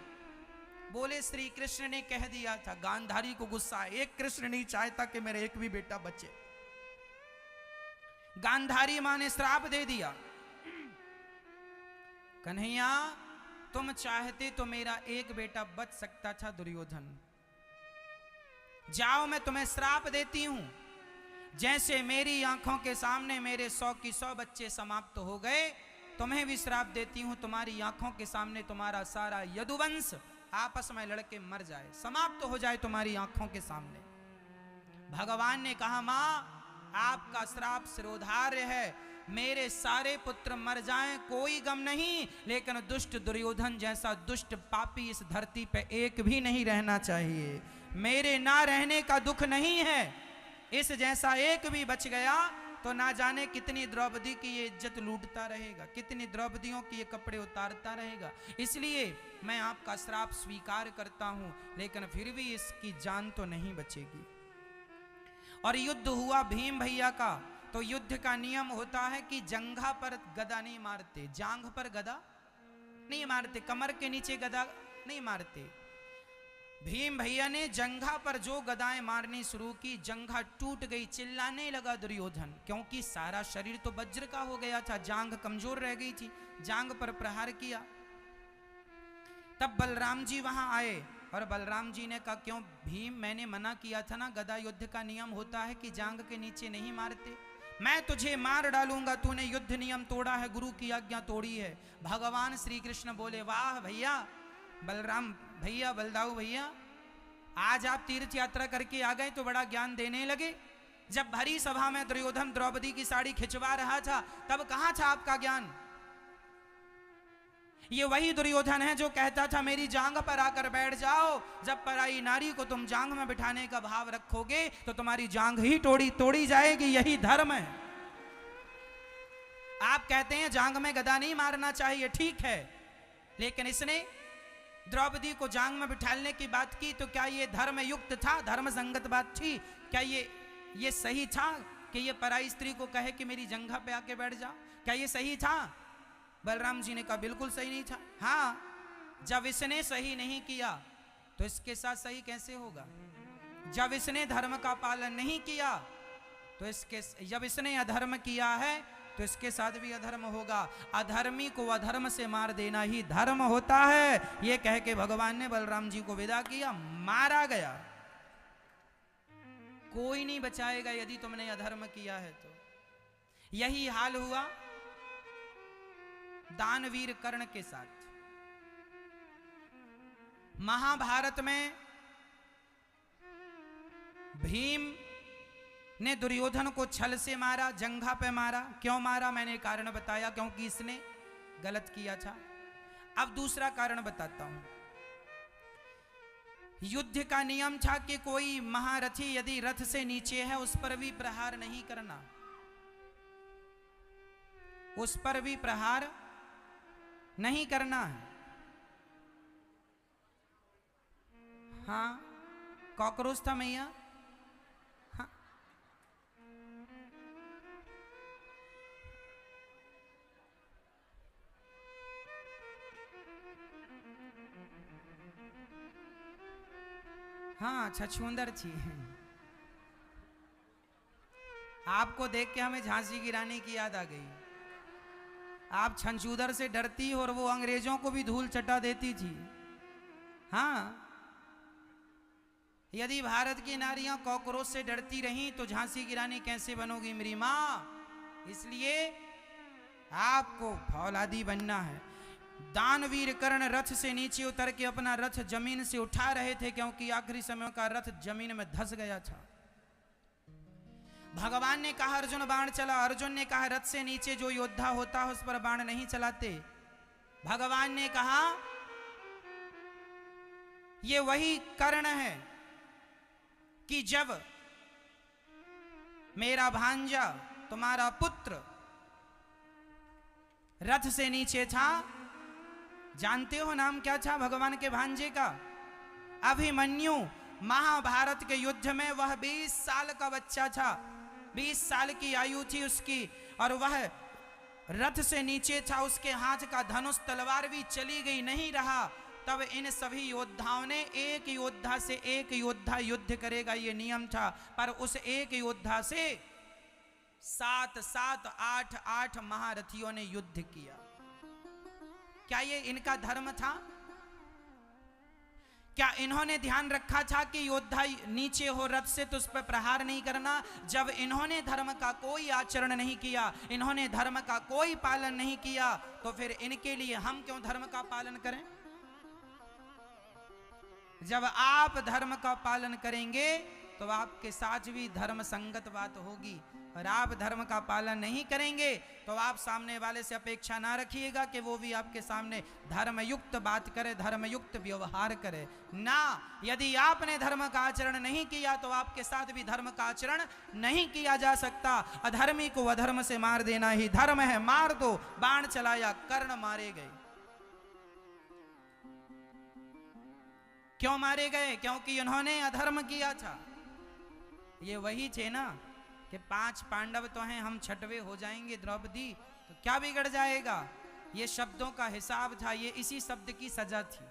बोले, श्री कृष्ण ने कह दिया था। गांधारी को गुस्सा है, एक कृष्ण नहीं चाहता कि मेरा एक भी बेटा बचे। गांधारी मां ने श्राप दे दिया, कन्हैया तुम चाहते तो मेरा एक बेटा बच सकता था दुर्योधन, जाओ मैं तुम्हें श्राप देती हूं, जैसे मेरी आंखों के सामने मेरे 100 की 100 बच्चे समाप्त हो गए, तुम्हें भी श्राप देती हूं, तुम्हारी आंखों के सामने तुम्हारा सारा यदुवंश आपस में लड़के मर जाए, समाप्त हो जाए तुम्हारी आंखों के सामने। भगवान ने कहा, मां आपका श्राप सिरोधार्य है, मेरे सारे पुत्र मर जाएं कोई गम नहीं, लेकिन दुष्ट दुर्योधन जैसा दुष्ट पापी इस धरती पे एक भी नहीं रहना चाहिए। मेरे ना रहने का दुख नहीं है। इस जैसा एक भी बच गया तो ना जाने कितनी द्रौपदी की ये इज्जत लूटता रहेगा, कितनी द्रौपदियों के ये कपड़े उतारता रहेगा। इसलिए मैं आपका श्राप स्वीकार करता हूं, लेकिन फिर भी इसकी जान तो नहीं बचेगी। और युद्ध हुआ भीम भैया का। तो युद्ध का नियम होता है कि जंघा पर गदा नहीं मारते, जांघ पर गदा नहीं मारते, कमर के नीचे गदा नहीं मारते। भीम भैया ने जंघा पर जो गदाएं मारनी शुरू की, जंघा टूट गई। चिल्लाने लगा दुर्योधन, क्योंकि सारा शरीर तो वज्र का हो गया था, जांघ कमजोर रह गई थी। जांघ पर प्रहार किया। तब बलराम जी वहां आए और बलराम जी ने कहा, क्यों भीम, मैंने मना किया था ना, गदा युद्ध का नियम होता है कि जांघ के नीचे नहीं मारते। मैं तुझे मार डालूंगा, तूने युद्ध नियम तोड़ा है, गुरु की आज्ञा तोड़ी है। भगवान श्री कृष्ण बोले, वाह भैया, बलराम भैया, बलदाऊ भैया, आज आप तीर्थ यात्रा करके आ गए तो बड़ा ज्ञान देने लगे। जब भरी सभा में दुर्योधन द्रौपदी की साड़ी खिंचवा रहा था, तब कहां था आपका ज्ञान? ये वही दुर्योधन है जो कहता था मेरी जांघ पर आकर बैठ जाओ। जब पराई नारी को तुम जांघ में बिठाने का भाव रखोगे तो तुम्हारी जांघ ही तोड़ी जाएगी, यही धर्म है। आप कहते हैं जांघ में गदा नहीं मारना चाहिए, ठीक है, लेकिन इसने द्रौपदी को जांघ में बिठाने की बात की, तो क्या ये धर्म युक्त था, धर्म संगत बात थी? क्या ये सही था कि ये पराई स्त्री को कहे कि मेरी जंघा पे आके बैठ जाओ? क्या ये सही था? बलराम जी ने कहा, बिल्कुल सही नहीं था। हाँ, जब इसने सही नहीं किया तो इसके साथ सही कैसे होगा? जब इसने धर्म का पालन नहीं किया तो जब इसने अधर्म किया है तो इसके साथ भी अधर्म होगा। अधर्मी को अधर्म से मार देना ही धर्म होता है। ये कह के भगवान ने बलराम जी को विदा किया, मारा गया। कोई नहीं बचाएगा यदि तुमने अधर्म किया है तो। यही हाल हुआ दानवीर कर्ण के साथ। महाभारत में भीम ने दुर्योधन को छल से मारा, जंघा पे मारा। क्यों मारा मैंने कारण बताया, क्योंकि इसने गलत किया था। अब दूसरा कारण बताता हूं। युद्ध का नियम था कि कोई महारथी यदि रथ से नीचे है उस पर भी प्रहार नहीं करना, उस पर भी प्रहार नहीं करना है। हाँ, कॉकरोच था मैया। हाँ, छछूंदर थी। आपको देख के हमें झांसी की रानी की याद आ गई। आप छछूंदर से डरती और वो अंग्रेजों को भी धूल चटा देती थी। हाँ, यदि भारत की नारियां कॉकरोच से डरती रहीं तो झांसी की रानी कैसे बनोगी मेरी मां? इसलिए आपको फौलादी बनना है। दानवीर कर्ण रथ से नीचे उतर के अपना रथ जमीन से उठा रहे थे, क्योंकि आखिरी समय का रथ जमीन में धंस गया था। भगवान ने कहा अर्जुन बाण चला। अर्जुन ने कहा रथ से नीचे जो योद्धा होता है उस पर बाण नहीं चलाते। भगवान ने कहा ये वही कर्ण है कि जब मेरा भांजा तुम्हारा पुत्र रथ से नीचे था, जानते हो नाम क्या था भगवान के भांजे का? अभिमन्यु। महाभारत के युद्ध में वह 20 साल का बच्चा था, 20 साल की आयु थी उसकी, और वह रथ से नीचे था। उसके हाथ का धनुष तलवार भी चली गई, नहीं रहा। तब इन सभी योद्धाओं ने एक योद्धा से एक योद्धा युद्ध करेगा ये नियम था, पर उस एक योद्धा से 7-7, 8-8 महारथियों ने युद्ध किया। क्या ये इनका धर्म था? क्या इन्होंने ध्यान रखा था कि योद्धा नीचे हो रथ से तो उस पर प्रहार नहीं करना? जब इन्होंने धर्म का कोई आचरण नहीं किया, इन्होंने धर्म का कोई पालन नहीं किया, तो फिर इनके लिए हम क्यों धर्म का पालन करें? जब आप धर्म का पालन करेंगे तो आपके साथ भी धर्म संगत बात होगी। और आप धर्म का पालन नहीं करेंगे तो आप सामने वाले से अपेक्षा ना रखिएगा कि वो भी आपके सामने धर्मयुक्त बात करे, धर्मयुक्त व्यवहार करे ना। यदि आपने धर्म का आचरण नहीं किया तो आपके साथ भी धर्म का आचरण नहीं किया जा सकता। अधर्मी को अधर्म से मार देना ही धर्म है। मार दो, बाण चलाया, कर्ण मारे गए। क्यों मारे गए? क्योंकि उन्होंने अधर्म किया था। ये वही थे ना कि 5 पांडव तो हैं, हम 6वें हो जाएंगे द्रौपदी, तो क्या बिगड़ जाएगा? ये शब्दों का हिसाब था, ये इसी शब्द की सजा थी।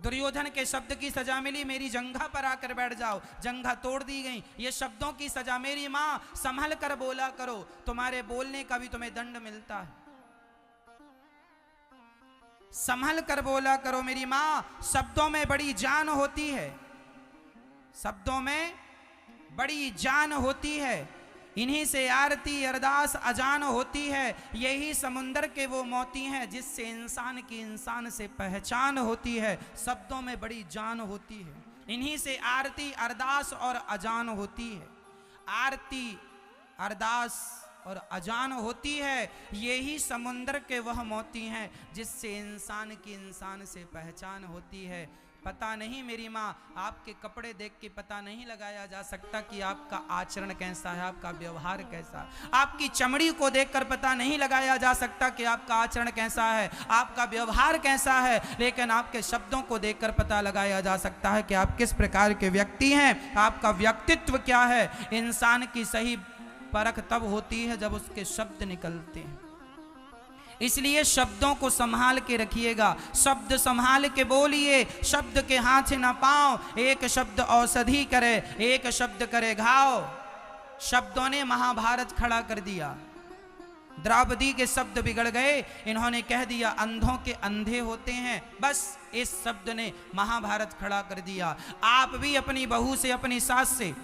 दुर्योधन के शब्द की सजा मिली, मेरी जंघा पर आकर बैठ जाओ, जंघा तोड़ दी गई। ये शब्दों की सजा, मेरी माँ संभल कर बोला करो, तुम्हारे बोलने का भी तुम्हें दंड मिलता है। संभल कर बोला करो मेरी माँ। शब्दों में बड़ी जान होती है, शब्दों में बड़ी जान होती है। इन्हीं से आरती अरदास अजान होती है। यही समुंदर के वो मोती हैं जिससे इंसान की इंसान से पहचान होती है। शब्दों में बड़ी जान होती है, इन्हीं से आरती अरदास और अजान होती है। आरती अरदास और अजान होती है। यही समुंदर के वह मोती हैं जिससे इंसान की इंसान से पहचान होती है। पता नहीं मेरी माँ, आपके कपड़े देख के पता नहीं लगाया जा सकता कि आपका आचरण कैसा है, आपका व्यवहार कैसा है। आपकी चमड़ी को देखकर पता नहीं लगाया जा सकता कि आपका आचरण कैसा है, आपका व्यवहार कैसा है। लेकिन आपके शब्दों को देखकर पता लगाया जा सकता है कि आप किस प्रकार के व्यक्ति हैं, आपका व्यक्तित्व क्या है। इंसान की सही परख तब होती है जब उसके शब्द निकलते हैं। इसलिए शब्दों को संभाल के रखिएगा, शब्द संभाल के बोलिए। शब्द के हाथ न पाओ। एक शब्द औषधि करे, एक शब्द करे घाव। शब्दों ने महाभारत खड़ा कर दिया। द्रौपदी के शब्द बिगड़ गए। इन्होंने कह दिया अंधों के अंधे होते हैं, बस इस शब्द ने महाभारत खड़ा कर दिया। आप भी अपनी बहू से, अपनी सास से,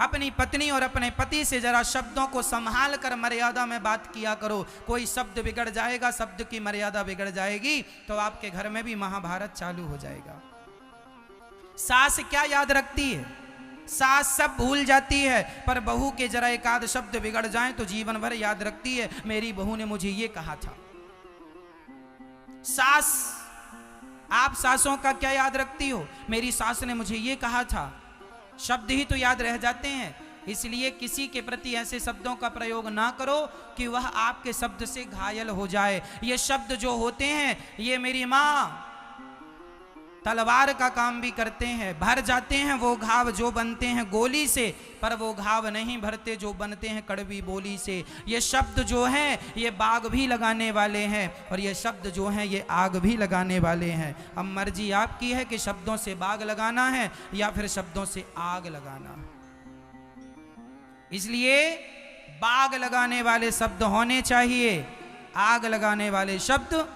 अपनी पत्नी और अपने पति से जरा शब्दों को संभाल कर मर्यादा में बात किया करो। कोई शब्द बिगड़ जाएगा, शब्द की मर्यादा बिगड़ जाएगी तो आपके घर में भी महाभारत चालू हो जाएगा। सास क्या याद रखती है? सास सब भूल जाती है, पर बहू के जरा एक आध शब्द बिगड़ जाएं तो जीवन भर याद रखती है, मेरी बहू ने मुझे ये कहा था। सास, आप सासों का क्या याद रखती हो? मेरी सास ने मुझे ये कहा था। शब्द ही तो याद रह जाते हैं। इसलिए किसी के प्रति ऐसे शब्दों का प्रयोग ना करो कि वह आपके शब्द से घायल हो जाए। ये शब्द जो होते हैं, ये मेरी माँ तलवार का काम भी करते हैं। भर जाते हैं वो घाव जो बनते हैं गोली से, पर वो घाव नहीं भरते जो बनते हैं कड़वी बोली से। ये शब्द जो हैं ये बाग भी लगाने वाले हैं, और ये शब्द जो हैं ये आग भी लगाने वाले हैं। अब मर्जी आपकी है कि शब्दों से बाग लगाना है या फिर शब्दों से आग लगाना। इसलिए बाग लगाने वाले शब्द होने चाहिए, आग लगाने वाले शब्द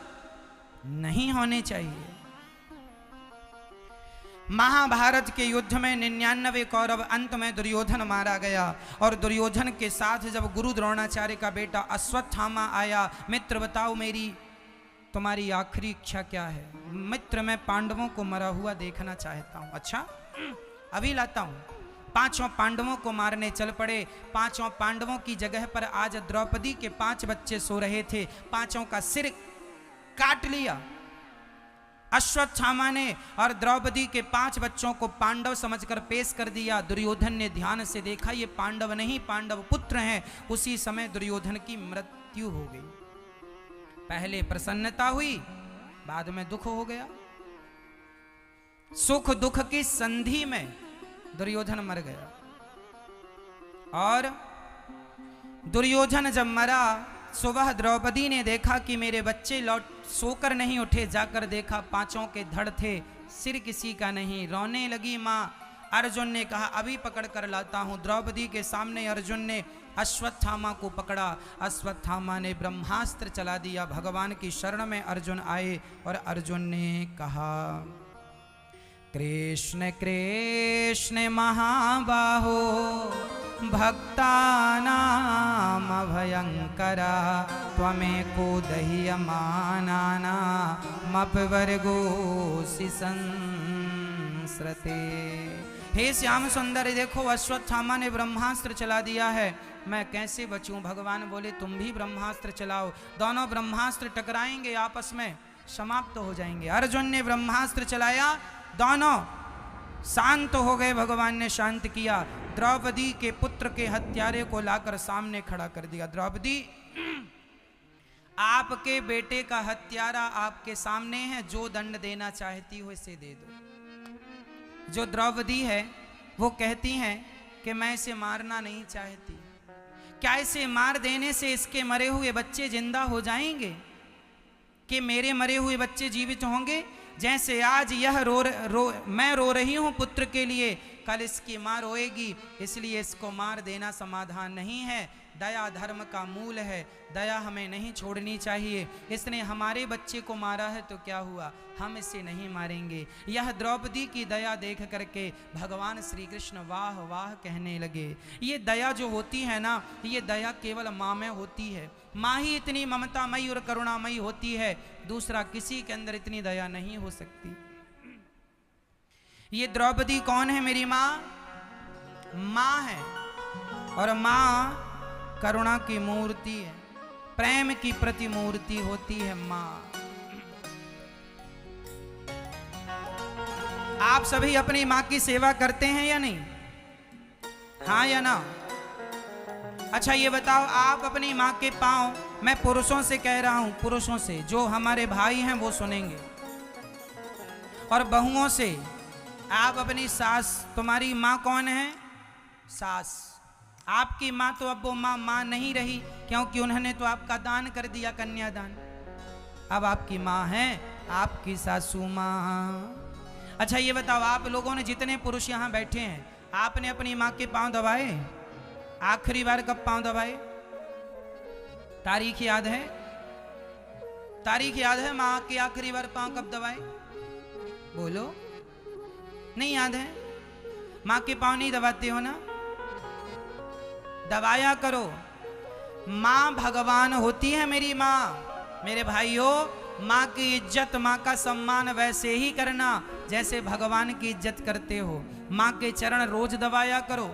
नहीं होने चाहिए। महाभारत के युद्ध में 99 कौरव, अंत में दुर्योधन मारा गया। और दुर्योधन के साथ जब गुरु द्रोणाचार्य का बेटा अश्वत्थामा आया, मित्र बताओ मेरी तुम्हारी आखिरी इच्छा क्या है? मित्र, मैं पांडवों को मरा हुआ देखना चाहता हूं। अच्छा, अभी लाता हूं। 5 पांडवों को मारने चल पड़े। 5 पांडवों की जगह पर आज द्रौपदी के 5 बच्चे सो रहे थे, 5 का सिर काट लिया अश्वत्थामा ने, और द्रौपदी के 5 बच्चों को पांडव समझकर पेश कर दिया। दुर्योधन ने ध्यान से देखा, ये पांडव नहीं, पांडव पुत्र हैं। उसी समय दुर्योधन की मृत्यु हो गई। पहले प्रसन्नता हुई, बाद में दुख हो गया। सुख दुख की संधि में दुर्योधन मर गया। और दुर्योधन जब मरा, सुबह द्रौपदी ने देखा कि मेरे बच्चे लौट सोकर नहीं उठे। जाकर देखा 5 के धड़ थे, सिर किसी का नहीं। रोने लगी माँ। अर्जुन ने कहा अभी पकड़ कर लाता हूँ। द्रौपदी के सामने अर्जुन ने अश्वत्थामा को पकड़ा। अश्वत्थामा ने ब्रह्मास्त्र चला दिया। भगवान की शरण में अर्जुन आए और अर्जुन ने कहा कृष्ण कृष्ण महाबाहो भक्तानाम भयंकरा त्वमेको दह्यमानानामपवर्गोऽसि संसारे। विस्रते। हे श्याम सुंदर, देखो अश्वत्थामा ने ब्रह्मास्त्र चला दिया है, मैं कैसे बचूं? भगवान बोले तुम भी ब्रह्मास्त्र चलाओ। दोनों ब्रह्मास्त्र टकराएंगे, आपस में समाप्त हो जाएंगे। अर्जुन ने ब्रह्मास्त्र चलाया, दोनों शांत हो गए। भगवान ने शांत किया। द्रौपदी के पुत्र के हत्यारे को लाकर सामने खड़ा कर दिया। द्रौपदी, आपके बेटे का हत्यारा आपके सामने है, जो दंड देना चाहती हो इसे दे दो। जो द्रौपदी है वो कहती हैं कि मैं इसे मारना नहीं चाहती। क्या इसे मार देने से इसके मरे हुए बच्चे जिंदा हो जाएंगे कि मेरे मरे हुए बच्चे जीवित होंगे? जैसे आज यह मैं रो रही हूं पुत्र के लिए, कल इसकी मां रोएगी, इसलिए इसको मार देना समाधान नहीं है। दया धर्म का मूल है, दया हमें नहीं छोड़नी चाहिए। इसने हमारे बच्चे को मारा है तो क्या हुआ, हम इसे नहीं मारेंगे। यह द्रौपदी की दया देख करके भगवान श्री कृष्ण वाह वाह कहने लगे। ये दया जो होती है ना, ये दया केवल माँ में होती है। माँ ही इतनी ममतामयी और करुणामयी होती है, दूसरा किसी के अंदर इतनी दया नहीं हो सकती। ये द्रौपदी कौन है? मेरी माँ, माँ है। और माँ करुणा की मूर्ति है, प्रेम की प्रतिमूर्ति होती है माँ। आप सभी अपनी माँ की सेवा करते हैं या नहीं? हाँ या ना? अच्छा ये बताओ, आप अपनी माँ के पांव, मैं पुरुषों से कह रहा हूं, पुरुषों से, जो हमारे भाई हैं वो सुनेंगे, और बहुओं से, आप अपनी सास, तुम्हारी माँ कौन है? सास। आपकी माँ तो अब वो माँ नहीं रही, क्योंकि उन्होंने तो आपका दान कर दिया, कन्यादान। अब आपकी माँ है आपकी सासू माँ। अच्छा ये बताओ, आप लोगों ने, जितने पुरुष यहाँ बैठे हैं, आपने अपनी माँ के पांव दबाए? आखिरी बार कब पांव दबाए? तारीख याद है? तारीख याद है माँ के आखिरी बार पांव कब दबाए? बोलो, नहीं याद है? माँ के पांव नहीं दबाते हो ना? दबाया करो। माँ भगवान होती है मेरी माँ। मेरे भाइयों, माँ की इज्जत, माँ का सम्मान वैसे ही करना जैसे भगवान की इज्जत करते हो। माँ के चरण रोज दबाया करो।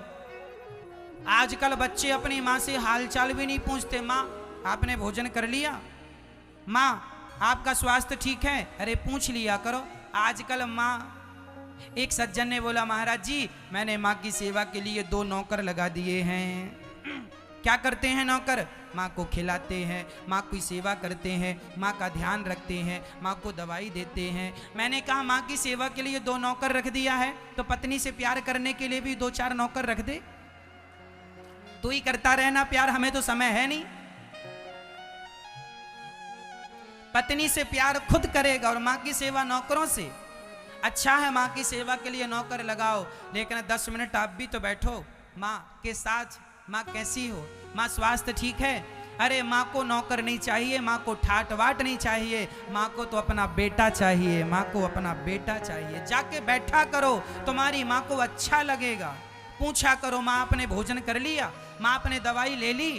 आजकल बच्चे अपनी माँ से हालचाल भी नहीं पूछते। माँ आपने भोजन कर लिया? माँ आपका स्वास्थ्य ठीक है? अरे पूछ लिया करो। आजकल माँ, एक सज्जन ने बोला, महाराज जी मैंने माँ की सेवा के लिए 2 नौकर लगा दिए हैं। क्या करते हैं नौकर? माँ को खिलाते हैं, माँ की सेवा करते हैं, माँ का ध्यान रखते हैं, माँ को दवाई देते हैं। मैंने कहा माँ की सेवा के लिए 2 नौकर रख दिया है, तो पत्नी से प्यार करने के लिए भी 2-4 नौकर रख दे। तू ही करता रहना प्यार, हमें तो समय है नहीं। पत्नी से प्यार खुद करेगा और माँ की सेवा नौकरों से। अच्छा है माँ की सेवा के लिए नौकर लगाओ, लेकिन 10 मिनट आप भी तो बैठो माँ के साथ। माँ कैसी हो? माँ स्वास्थ्य ठीक है? अरे माँ को नौकर नहीं चाहिए, माँ को ठाट वाट नहीं चाहिए, माँ को तो अपना बेटा चाहिए, माँ को अपना बेटा चाहिए। जाके बैठा करो, तुम्हारी माँ को अच्छा लगेगा। पूछा करो, माँ आपने भोजन कर लिया? माँ आपने दवाई ले ली?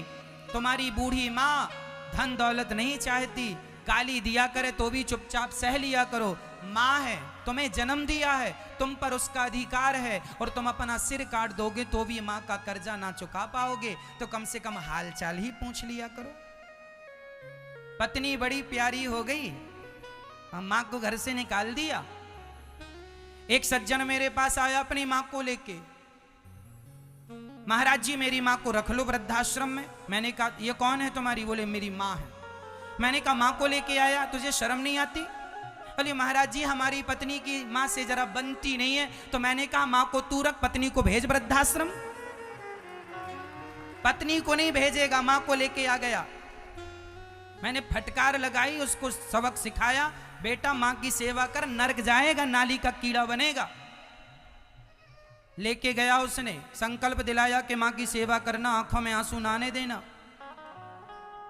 तुम्हारी बूढ़ी माँ धन दौलत नहीं चाहती, गाली दिया करे तो भी चुपचाप सह लिया करो। माँ है, तुम्हें जन्म दिया है, तुम पर उसका अधिकार है, और तुम अपना सिर काट दोगे तो भी माँ का कर्जा ना चुका पाओगे, तो कम से कम हालचाल ही पूछ लिया करो। पत्नी बड़ी प्यारी हो गई, हम माँ को घर से निकाल दिया। एक सज्जन मेरे पास आया अपनी माँ को लेके, महाराज जी मेरी माँ को रख लो वृद्धाश्रम में। मैंने कहा ये कौन है तुम्हारी? बोले मेरी माँ है। मैंने कहा माँ को लेके आया, तुझे शर्म नहीं आती? बोले महाराज जी हमारी पत्नी की माँ से जरा बनती नहीं है। तो मैंने कहा माँ को तू रख, पत्नी को भेज वृद्धाश्रम। पत्नी को नहीं भेजेगा, माँ को लेके आ गया। मैंने फटकार लगाई, उसको सबक सिखाया, बेटा माँ की सेवा कर, नरक जाएगा, नाली का कीड़ा बनेगा। लेके गया उसने, संकल्प दिलाया कि माँ की सेवा करना, आंखों में आंसू ना आने देना।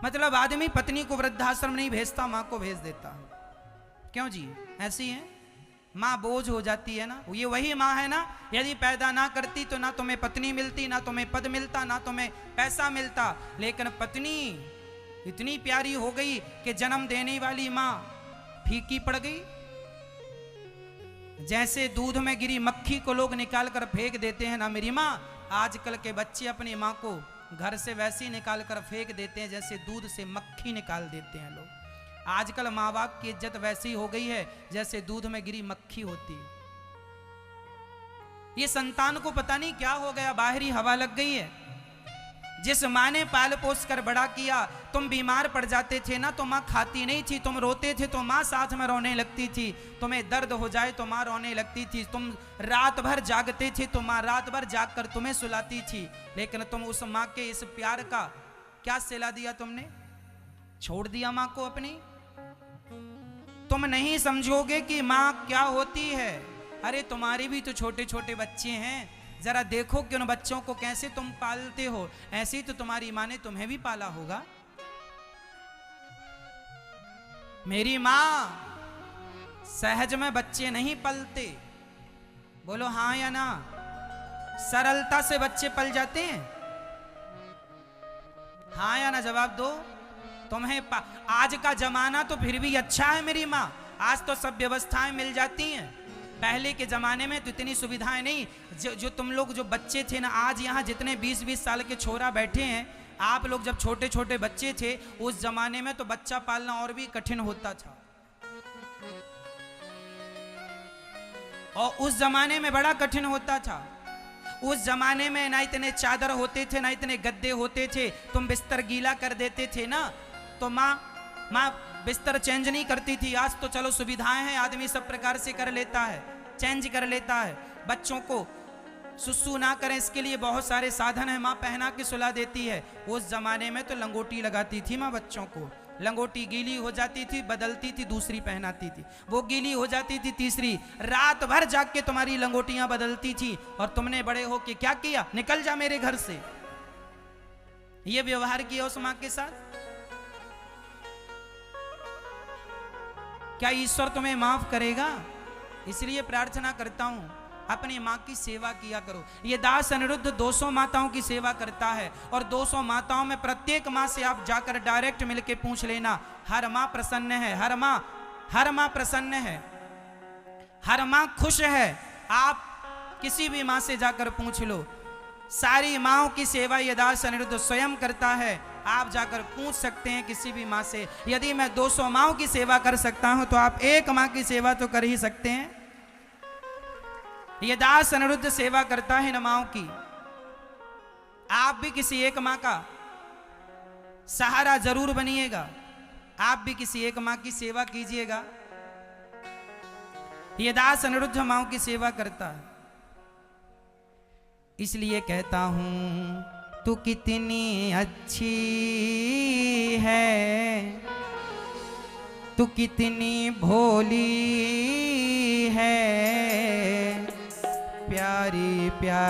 मतलब आदमी पत्नी को वृद्धाश्रम नहीं भेजता, माँ को भेज देता। क्यों जी? ऐसी है माँ, बोझ हो जाती है ना। ये वही माँ है ना, यदि पैदा ना करती तो ना तुम्हें पत्नी मिलती, ना तुम्हें पद मिलता, ना तुम्हें पैसा मिलता। लेकिन पत्नी इतनी प्यारी हो गई कि जन्म देने वाली माँ फीकी पड़ गई। जैसे दूध में गिरी मक्खी को लोग निकाल कर फेंक देते हैं ना मेरी माँ, आजकल के बच्चे अपनी माँ को घर से वैसे ही निकाल कर फेंक देते हैं जैसे दूध से मक्खी निकाल देते हैं लोग। आजकल माँ बाप की इज्जत वैसी हो गई है जैसे दूध में गिरी मक्खी होती है। ये संतान को पता नहीं क्या हो गया, बाहरी हवा लग गई है। जिस माँ ने पाल पोस कर बड़ा किया, तुम बीमार पड़ जाते थे ना तो माँ खाती नहीं थी, तुम रोते थे तो माँ साथ में रोने लगती थी, तुम्हें दर्द हो जाए तो माँ रोने लगती थी, तुम रात भर जागते थे तो माँ रात भर जाग कर तुम्हें सुलाती थी। लेकिन तुम उस माँ के इस प्यार का क्या सिला दिया? तुमने छोड़ दिया माँ को अपनी। तुम नहीं समझोगे कि माँ क्या होती है। अरे तुम्हारे भी तो छोटे छोटे बच्चे हैं, जरा देखो कि उन बच्चों को कैसे तुम पालते हो, ऐसे ही तो तुम्हारी माँ ने तुम्हें भी पाला होगा। मेरी माँ सहज में बच्चे नहीं पलते, बोलो हाँ या ना? सरलता से बच्चे पल जाते हैं, हाँ या ना? जवाब दो। तुम्हें आज का जमाना तो फिर भी अच्छा है मेरी माँ, आज तो सब व्यवस्थाएं मिल जाती हैं। पहले के जमाने में तो इतनी सुविधाएं नहीं। जो तुम लोग जो बच्चे थे ना, आज यहाँ जितने 20-20 साल के छोरा बैठे हैं, आप लोग जब छोटे छोटे बच्चे थे उस जमाने में तो बच्चा पालना और भी कठिन होता था। और उस जमाने में बड़ा कठिन होता था। उस जमाने में ना इतने चादर होते थे, ना इतने गद्दे होते थे। तुम बिस्तर गीला कर देते थे ना तो माँ बिस्तर चेंज नहीं करती थी। आज तो चलो सुविधाएं हैं, आदमी सब प्रकार से कर लेता है, चेंज कर लेता है। बच्चों को सुसु ना करें इसके लिए बहुत सारे साधन है, माँ पहना के सुला देती है। उस जमाने में तो लंगोटी लगाती थी माँ बच्चों को, लंगोटी गीली हो जाती थी, बदलती थी, दूसरी पहनाती थी, वो गीली हो जाती थी, तीसरी। रात भर जाग के तुम्हारी लंगोटियां बदलती थी और तुमने बड़े हो के क्या किया? निकल जा मेरे घर से। ये व्यवहार किया उस माँ के साथ। क्या ईश्वर तुम्हें माफ करेगा? इसलिए प्रार्थना करता हूं अपनी माँ की सेवा किया करो। ये दास अनिरुद्ध 200 माताओं की सेवा करता है और 200 माताओं में प्रत्येक माँ से आप जाकर डायरेक्ट मिलके पूछ लेना, हर माँ प्रसन्न है, हर माँ प्रसन्न है, हर माँ खुश है। आप किसी भी माँ से जाकर पूछ लो। सारी माँओं की सेवा ये दास अनिरुद्ध स्वयं करता है। आप जाकर पूछ सकते हैं किसी भी माँ से। यदि मैं 200 माँओं की सेवा कर सकता हूं तो आप एक माँ की सेवा तो कर ही सकते हैं। ये दास अनिरुद्ध सेवा करता है न माँओं की। आप भी किसी एक माँ का सहारा जरूर बनिएगा, आप भी किसी एक माँ की सेवा कीजिएगा। ये दास अनिरुद्ध माँओं की सेवा करता है। इसलिए कहता हूं तू कितनी अच्छी है, तू कितनी भोली है, प्यारी प्यारी